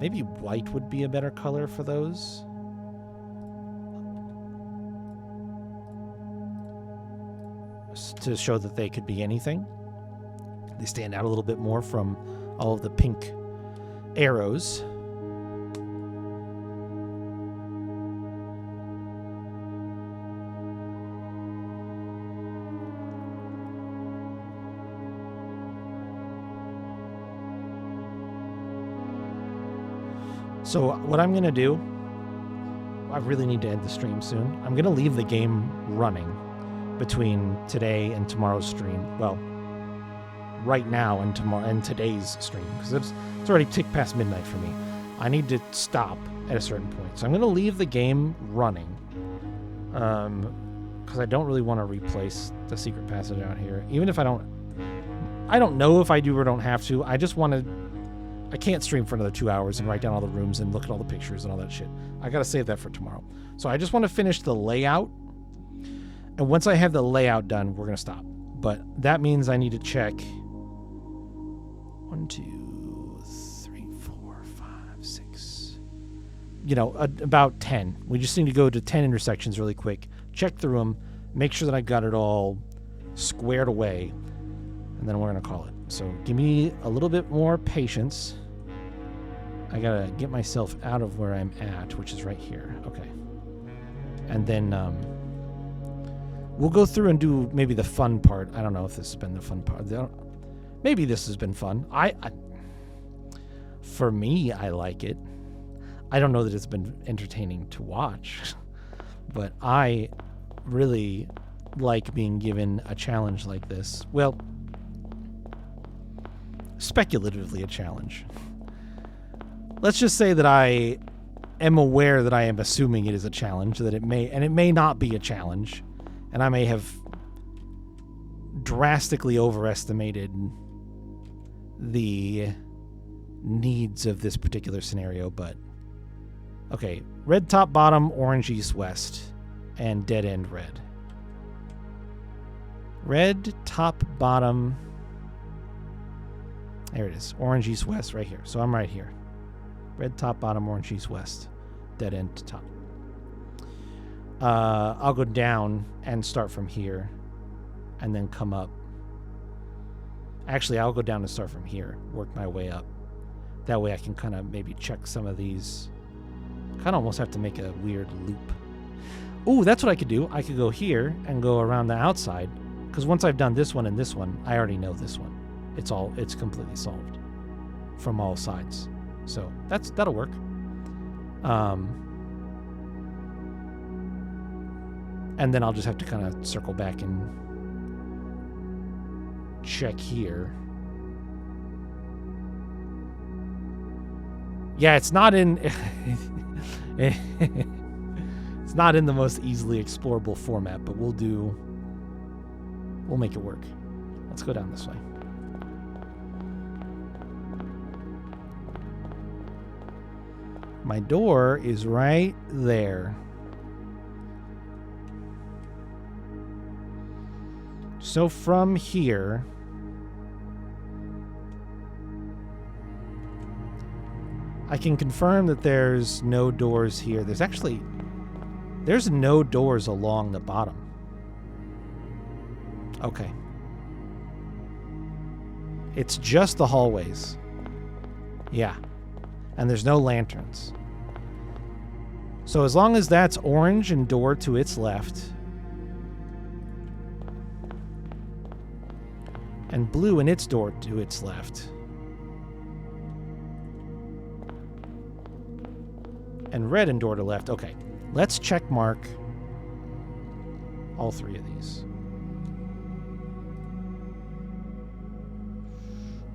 Maybe white would be a better color for those. To show that they could be anything. They stand out a little bit more from all of the pink arrows. So what I'm going to do, I really need to end the stream soon. I'm going to leave the game running between today and tomorrow's stream. Well, right now and tomorrow and today's stream, because it's already ticked past midnight for me. I need to stop at a certain point. So I'm going to leave the game running because I don't really want to replace the secret passage out here. Even if I don't know if I do or don't have to. I just want to... I can't stream for another 2 hours and write down all the rooms and look at all the pictures and all that shit. I gotta save that for tomorrow. So I just want to finish the layout. And once I have the layout done, we're gonna stop. But that means I need to check 1, 2, 3, 4, 5, 6. You know, about 10. We just need to go to 10 intersections really quick. Check through them. Make sure that I got it all squared away. And then we're gonna call it. So give me a little bit more patience. I gotta get myself out of where I'm at, which is right here. Okay. And then we'll go through and do maybe the fun part. I don't know if this has been the fun part. Maybe this has been fun. For me, I like it. I don't know that it's been entertaining to watch, but I really like being given a challenge like this. Well, speculatively a challenge. Let's just say that I am aware that I am assuming it is a challenge, that it may not be a challenge, and I may have drastically overestimated the needs of this particular scenario, but okay, red top bottom, orange east west, and dead end red. Red top bottom, there it is, orange east west right here. So I'm right here. Red top bottom, orange east west, dead end to top. I'll go down and start from here and then come up. Actually, I'll go down and start from here, work my way up. That way I can kind of maybe check some of these. Kind of almost have to make a weird loop. Ooh, that's what I could do. I could go here and go around the outside, because once I've done this one and this one, I already know this one. It's completely solved from all sides. So that'll work. And then I'll just have to kind of circle back and check here. Yeah, it's not in it's not in the most easily explorable format, but we'll make it work. Let's go down this way. My door is right there. So from here, I can confirm that there's no doors here. There's no doors along the bottom. Okay. It's just the hallways. Yeah. And there's no lanterns. So as long as that's orange and door to its left, and blue and its door to its left, and red and door to left. Okay, let's check mark all three of these.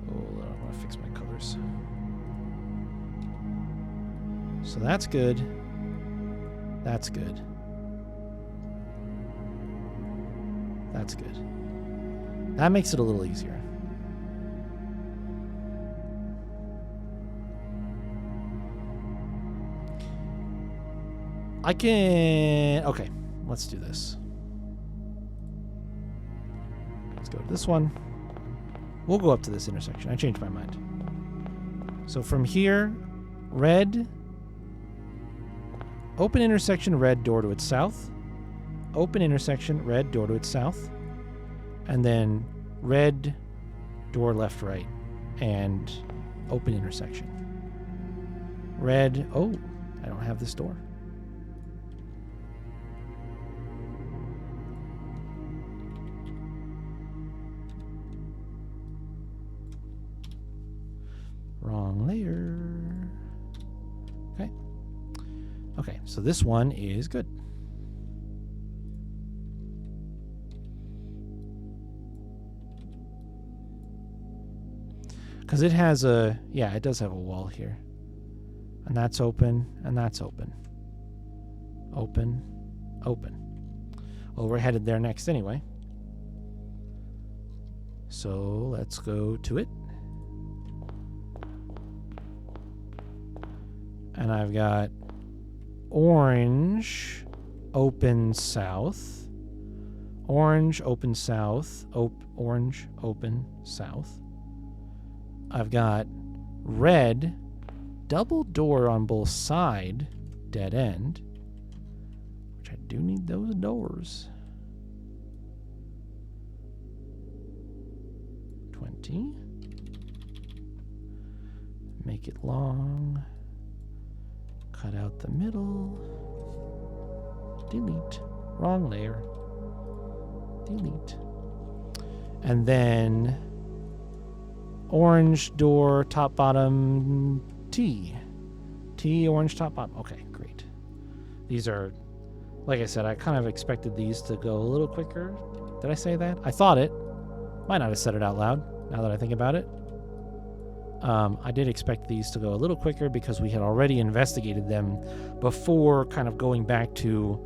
Oh, I want to fix my colors. So that's good. That's good. That's good. That makes it a little easier. I can... Okay, let's do this. Let's go to this one. We'll go up to this intersection. I changed my mind. So from here, red... Open intersection, red, door to its south. Open intersection, red, door to its south. And then red, door left, right. And open intersection. Red, oh, I don't have this door. Wrong layer. Okay. Okay, so this one is good. Because it has a... Yeah, it does have a wall here. And that's open, and that's open. Open, open. Well, we're headed there next anyway. So let's go to it. And I've got orange, open south. Orange, open south. Orange, open south. I've got red, double door on both side, dead end. Which I do need those doors. 20. Make it long. Cut out the middle. Delete. Wrong layer. Delete. And then orange door, top, bottom, T. T, orange top, bottom. Okay, great. These are, like I said, I kind of expected these to go a little quicker. Did I say that? I thought it. Might not have said it out loud, now that I think about it. I did expect these to go a little quicker because we had already investigated them before kind of going back to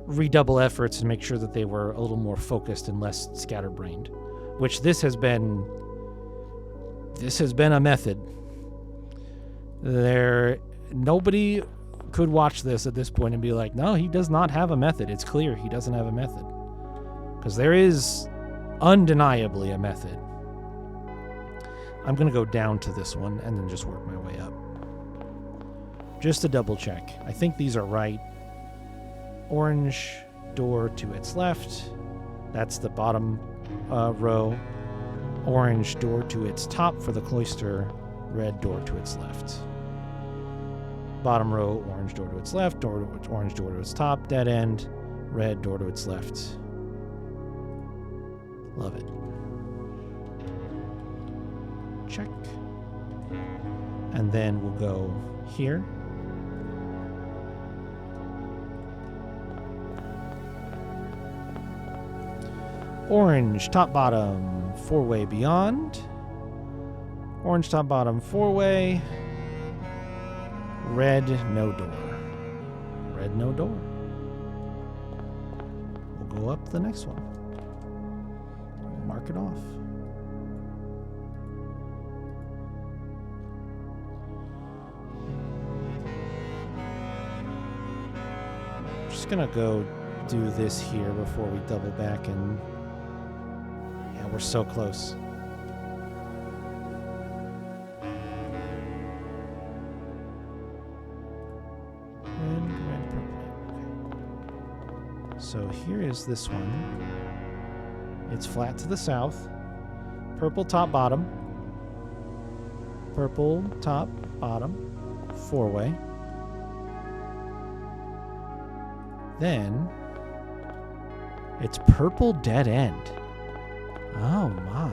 redouble efforts and make sure that they were a little more focused and less scatterbrained, which this has been a method. Nobody could watch this at this point and be like, no, he does not have a method. It's clear he doesn't have a method, because there is undeniably a method. I'm going to go down to this one and then just work my way up. Just to double check. I think these are right. Orange door to its left. That's the bottom row. Orange door to its top for the cloister. Red door to its left. Bottom row, orange door to its left. Orange door to its top. Dead end. Red door to its left. Love it. Check. And then we'll go here. Orange, top, bottom, four-way beyond. Orange, top, bottom, four-way. Red, no door. Red, no door. We'll go up to the next one. Mark it off. Just gonna go do this here before we double back, and yeah, we're so close. Red, purple. Okay. So here is this one. It's flat to the south. Purple top, bottom. Purple top, bottom. Four-way. Then it's purple dead end. Oh my.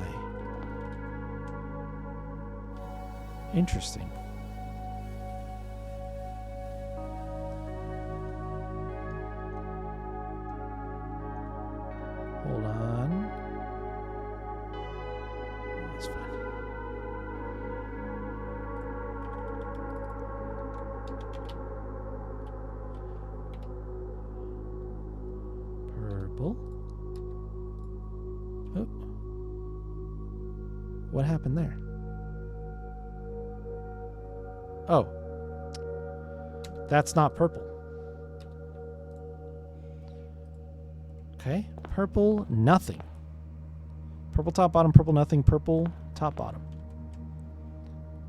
Interesting. Hold on. That's fine. Purple. Oh. What happened there? Oh. That's not purple. Okay. Purple, nothing. Purple top, bottom, purple, nothing, purple, top, bottom.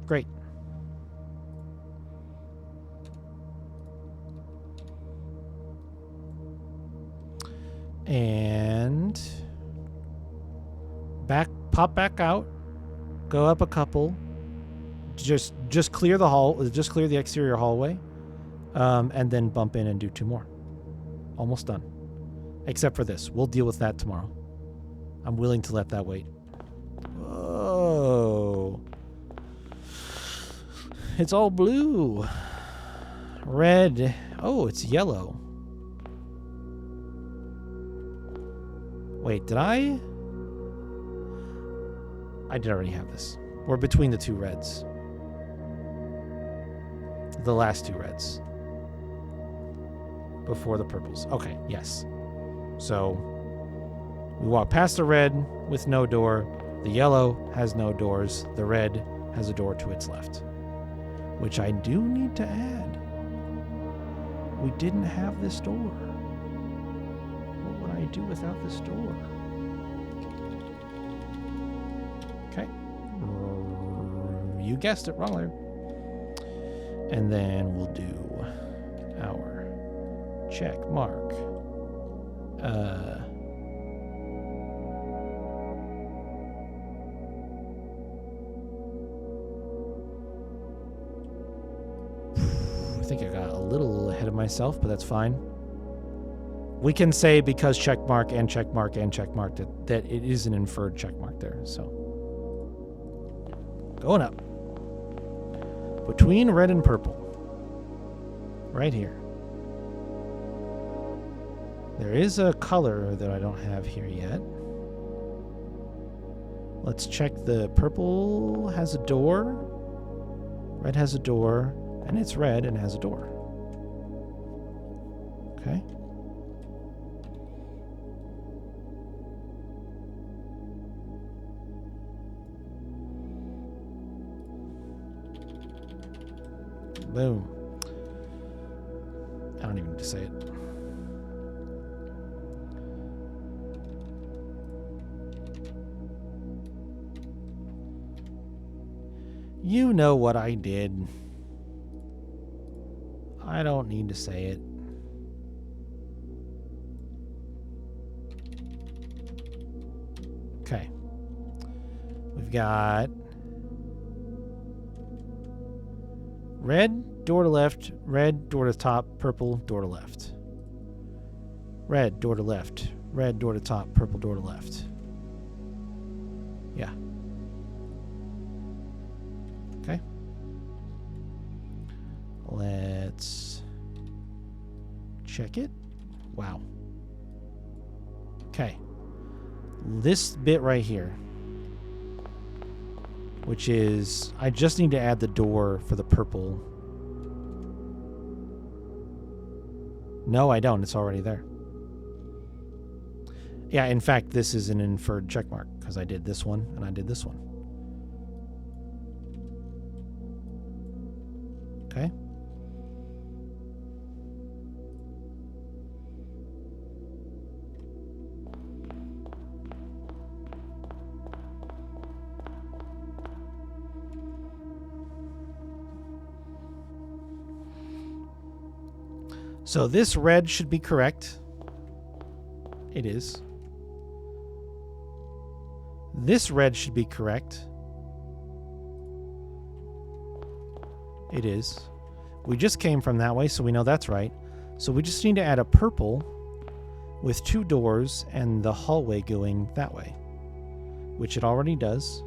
Great. And pop back out, go up a couple, just clear the hall, just clear the exterior hallway, and then bump in and do two more. Almost done. Except for this. We'll deal with that tomorrow. I'm willing to let that wait. Whoa. It's all blue. Red. Oh, it's yellow. Wait, did I? I did already have this. We're between the two reds. The last two reds. Before the purples. Okay, yes. So we walk past the red with no door. The yellow has no doors. The red has a door to its left, which I do need to add. We didn't have this door. What would I do without this door? Okay. You guessed it, wrong there. And then we'll do our check mark. I think I got a little ahead of myself, but that's fine. We can say because check mark and check mark and check mark that it is an inferred check mark there. So going up. Between red and purple. Right here. There is a color that I don't have here yet. Let's check. The purple has a door. Red has a door. And it's red and has a door. Okay. Boom. I don't even need to say it. You know what I did. I don't need to say it. Okay. We've got red, door to left, red, door to top, purple, door to left. Red, door to left, red, door to top, purple, door to left. Yeah. Okay. Let's check it. Wow. Okay. This bit right here, which is, I just need to add the door for the purple. No, I don't. It's already there. Yeah, in fact, this is an inferred checkmark because I did this one and I did this one. Okay. So this red should be correct. It is. This red should be correct. It is. We just came from that way, so we know that's right. So we just need to add a purple with 2 doors and the hallway going that way, which it already does.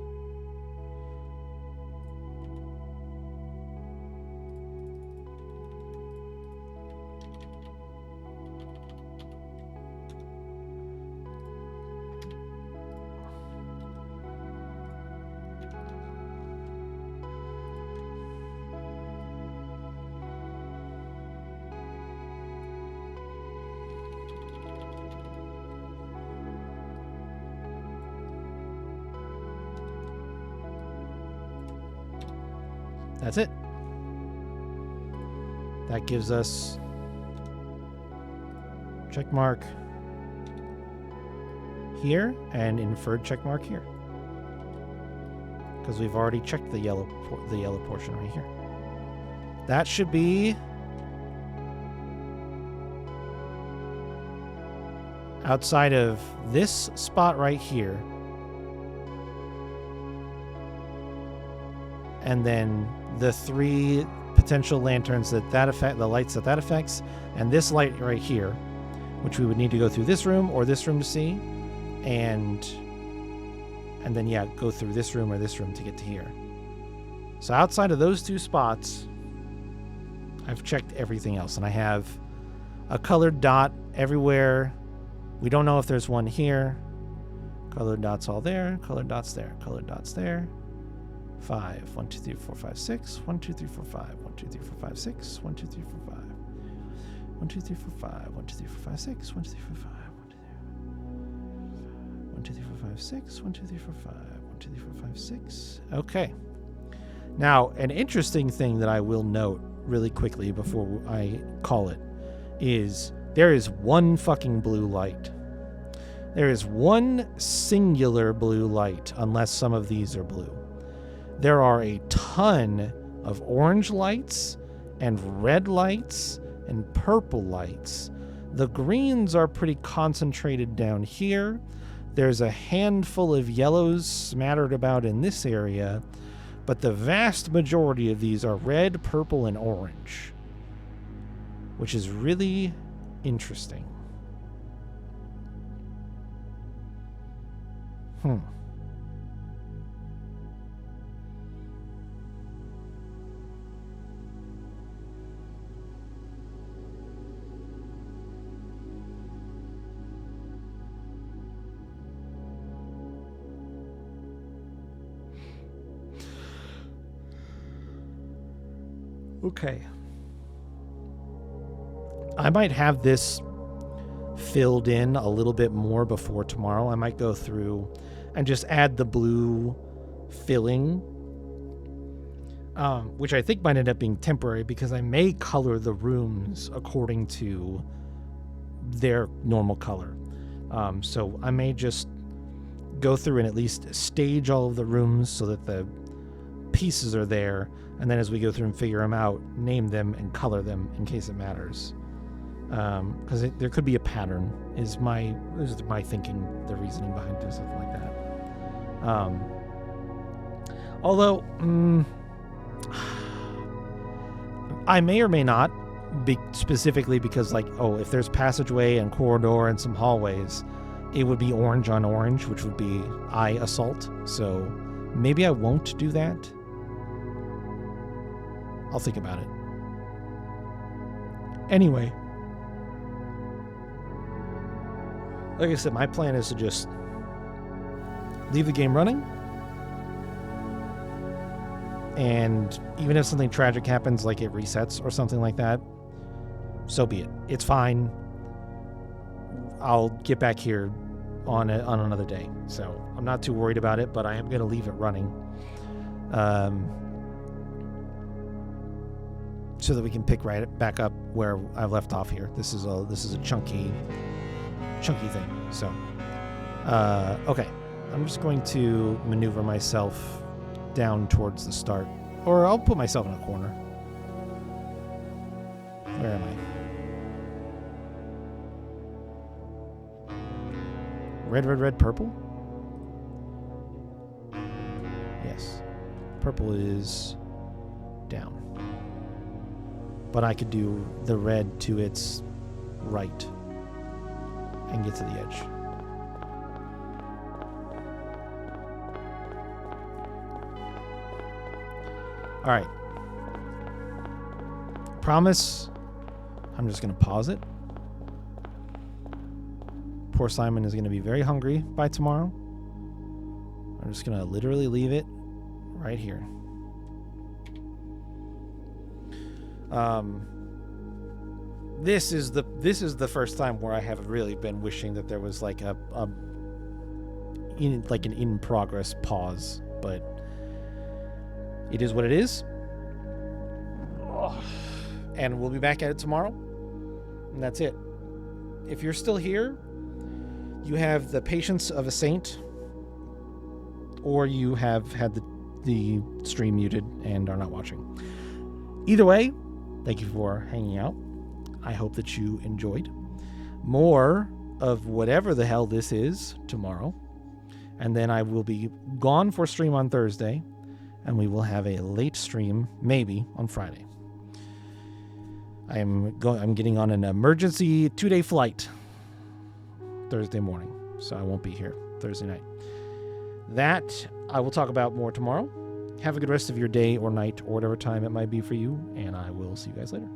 That's it. That gives us check mark here and inferred check mark here, because we've already checked the yellow portion right here. That should be outside of this spot right here, and then the 3 potential lanterns that affect, the lights that affects, and this light right here, which we would need to go through this room or this room to see, and then yeah, go through this room or this room to get to here. So outside of those 2 spots, I've checked everything else, and I have a colored dot everywhere. We don't know if there's one here. Colored dots all there. Colored dots there. Colored dots there. 5. 1, 2, 3, 4, 5, 6. 1, 2, 3, 4, 5. 1, 2, 3, 4, 5, 6. 1, 2, 3, 4, 5. 1, 2, 3, 4, 5. 1, 2, 3, 4, 5, 6. 1, 2, 3, 4, 5. 1, 2, 3, 4, 5, 6. 1, 2, 3, 4, 5. 1, 2, 3, 4, 5, 6. Okay. Now, an interesting thing that I will note really quickly before I call it is there is one fucking blue light. There is one singular blue light, unless some of these are blue. There are a ton of orange lights and red lights and purple lights. The greens are pretty concentrated down here. There's a handful of yellows smattered about in this area, but the vast majority of these are red, purple, and orange, which is really interesting. Okay. I might have this filled in a little bit more before tomorrow. I might go through and just add the blue filling, which I think might end up being temporary because I may color the rooms according to their normal color. So I may just go through and at least stage all of the rooms so that the pieces are there, and then as we go through and figure them out, name them and color them in case it matters. Because there could be a pattern is my thinking, the reasoning behind doing something like that. Although I may or may not be specifically because, like, if there's passageway and corridor and some hallways, it would be orange on orange, which would be eye assault. So maybe I won't do that. I'll think about it. Anyway, like I said, my plan is to just leave the game running. And even if something tragic happens, like it resets or something like that, so be it. It's fine. I'll get back here on another day. So I'm not too worried about it, but I am going to leave it running. So that we can pick right back up where I left off here. This is a chunky thing. So, okay. I'm just going to maneuver myself down towards the start. Or I'll put myself in a corner. Where am I? Red, red, red, purple? Yes. Purple is down. But I could do the red to its right and get to the edge. All right. Promise. I'm just going to pause it. Poor Simon is going to be very hungry by tomorrow. I'm just going to literally leave it right here. This is the first time where I have really been wishing that there was like an in progress pause, but it is what it is. And we'll be back at it tomorrow. And that's it. If you're still here, you have the patience of a saint, or you have had the stream muted and are not watching. Either way, thank you for hanging out. I hope that you enjoyed. More of whatever the hell this is tomorrow. And then I will be gone for stream on Thursday. And we will have a late stream, maybe, on Friday. I'm getting on an emergency 2-day flight Thursday morning. So I won't be here Thursday night. That I will talk about more tomorrow. Have a good rest of your day or night or whatever time it might be for you. And I will see you guys later.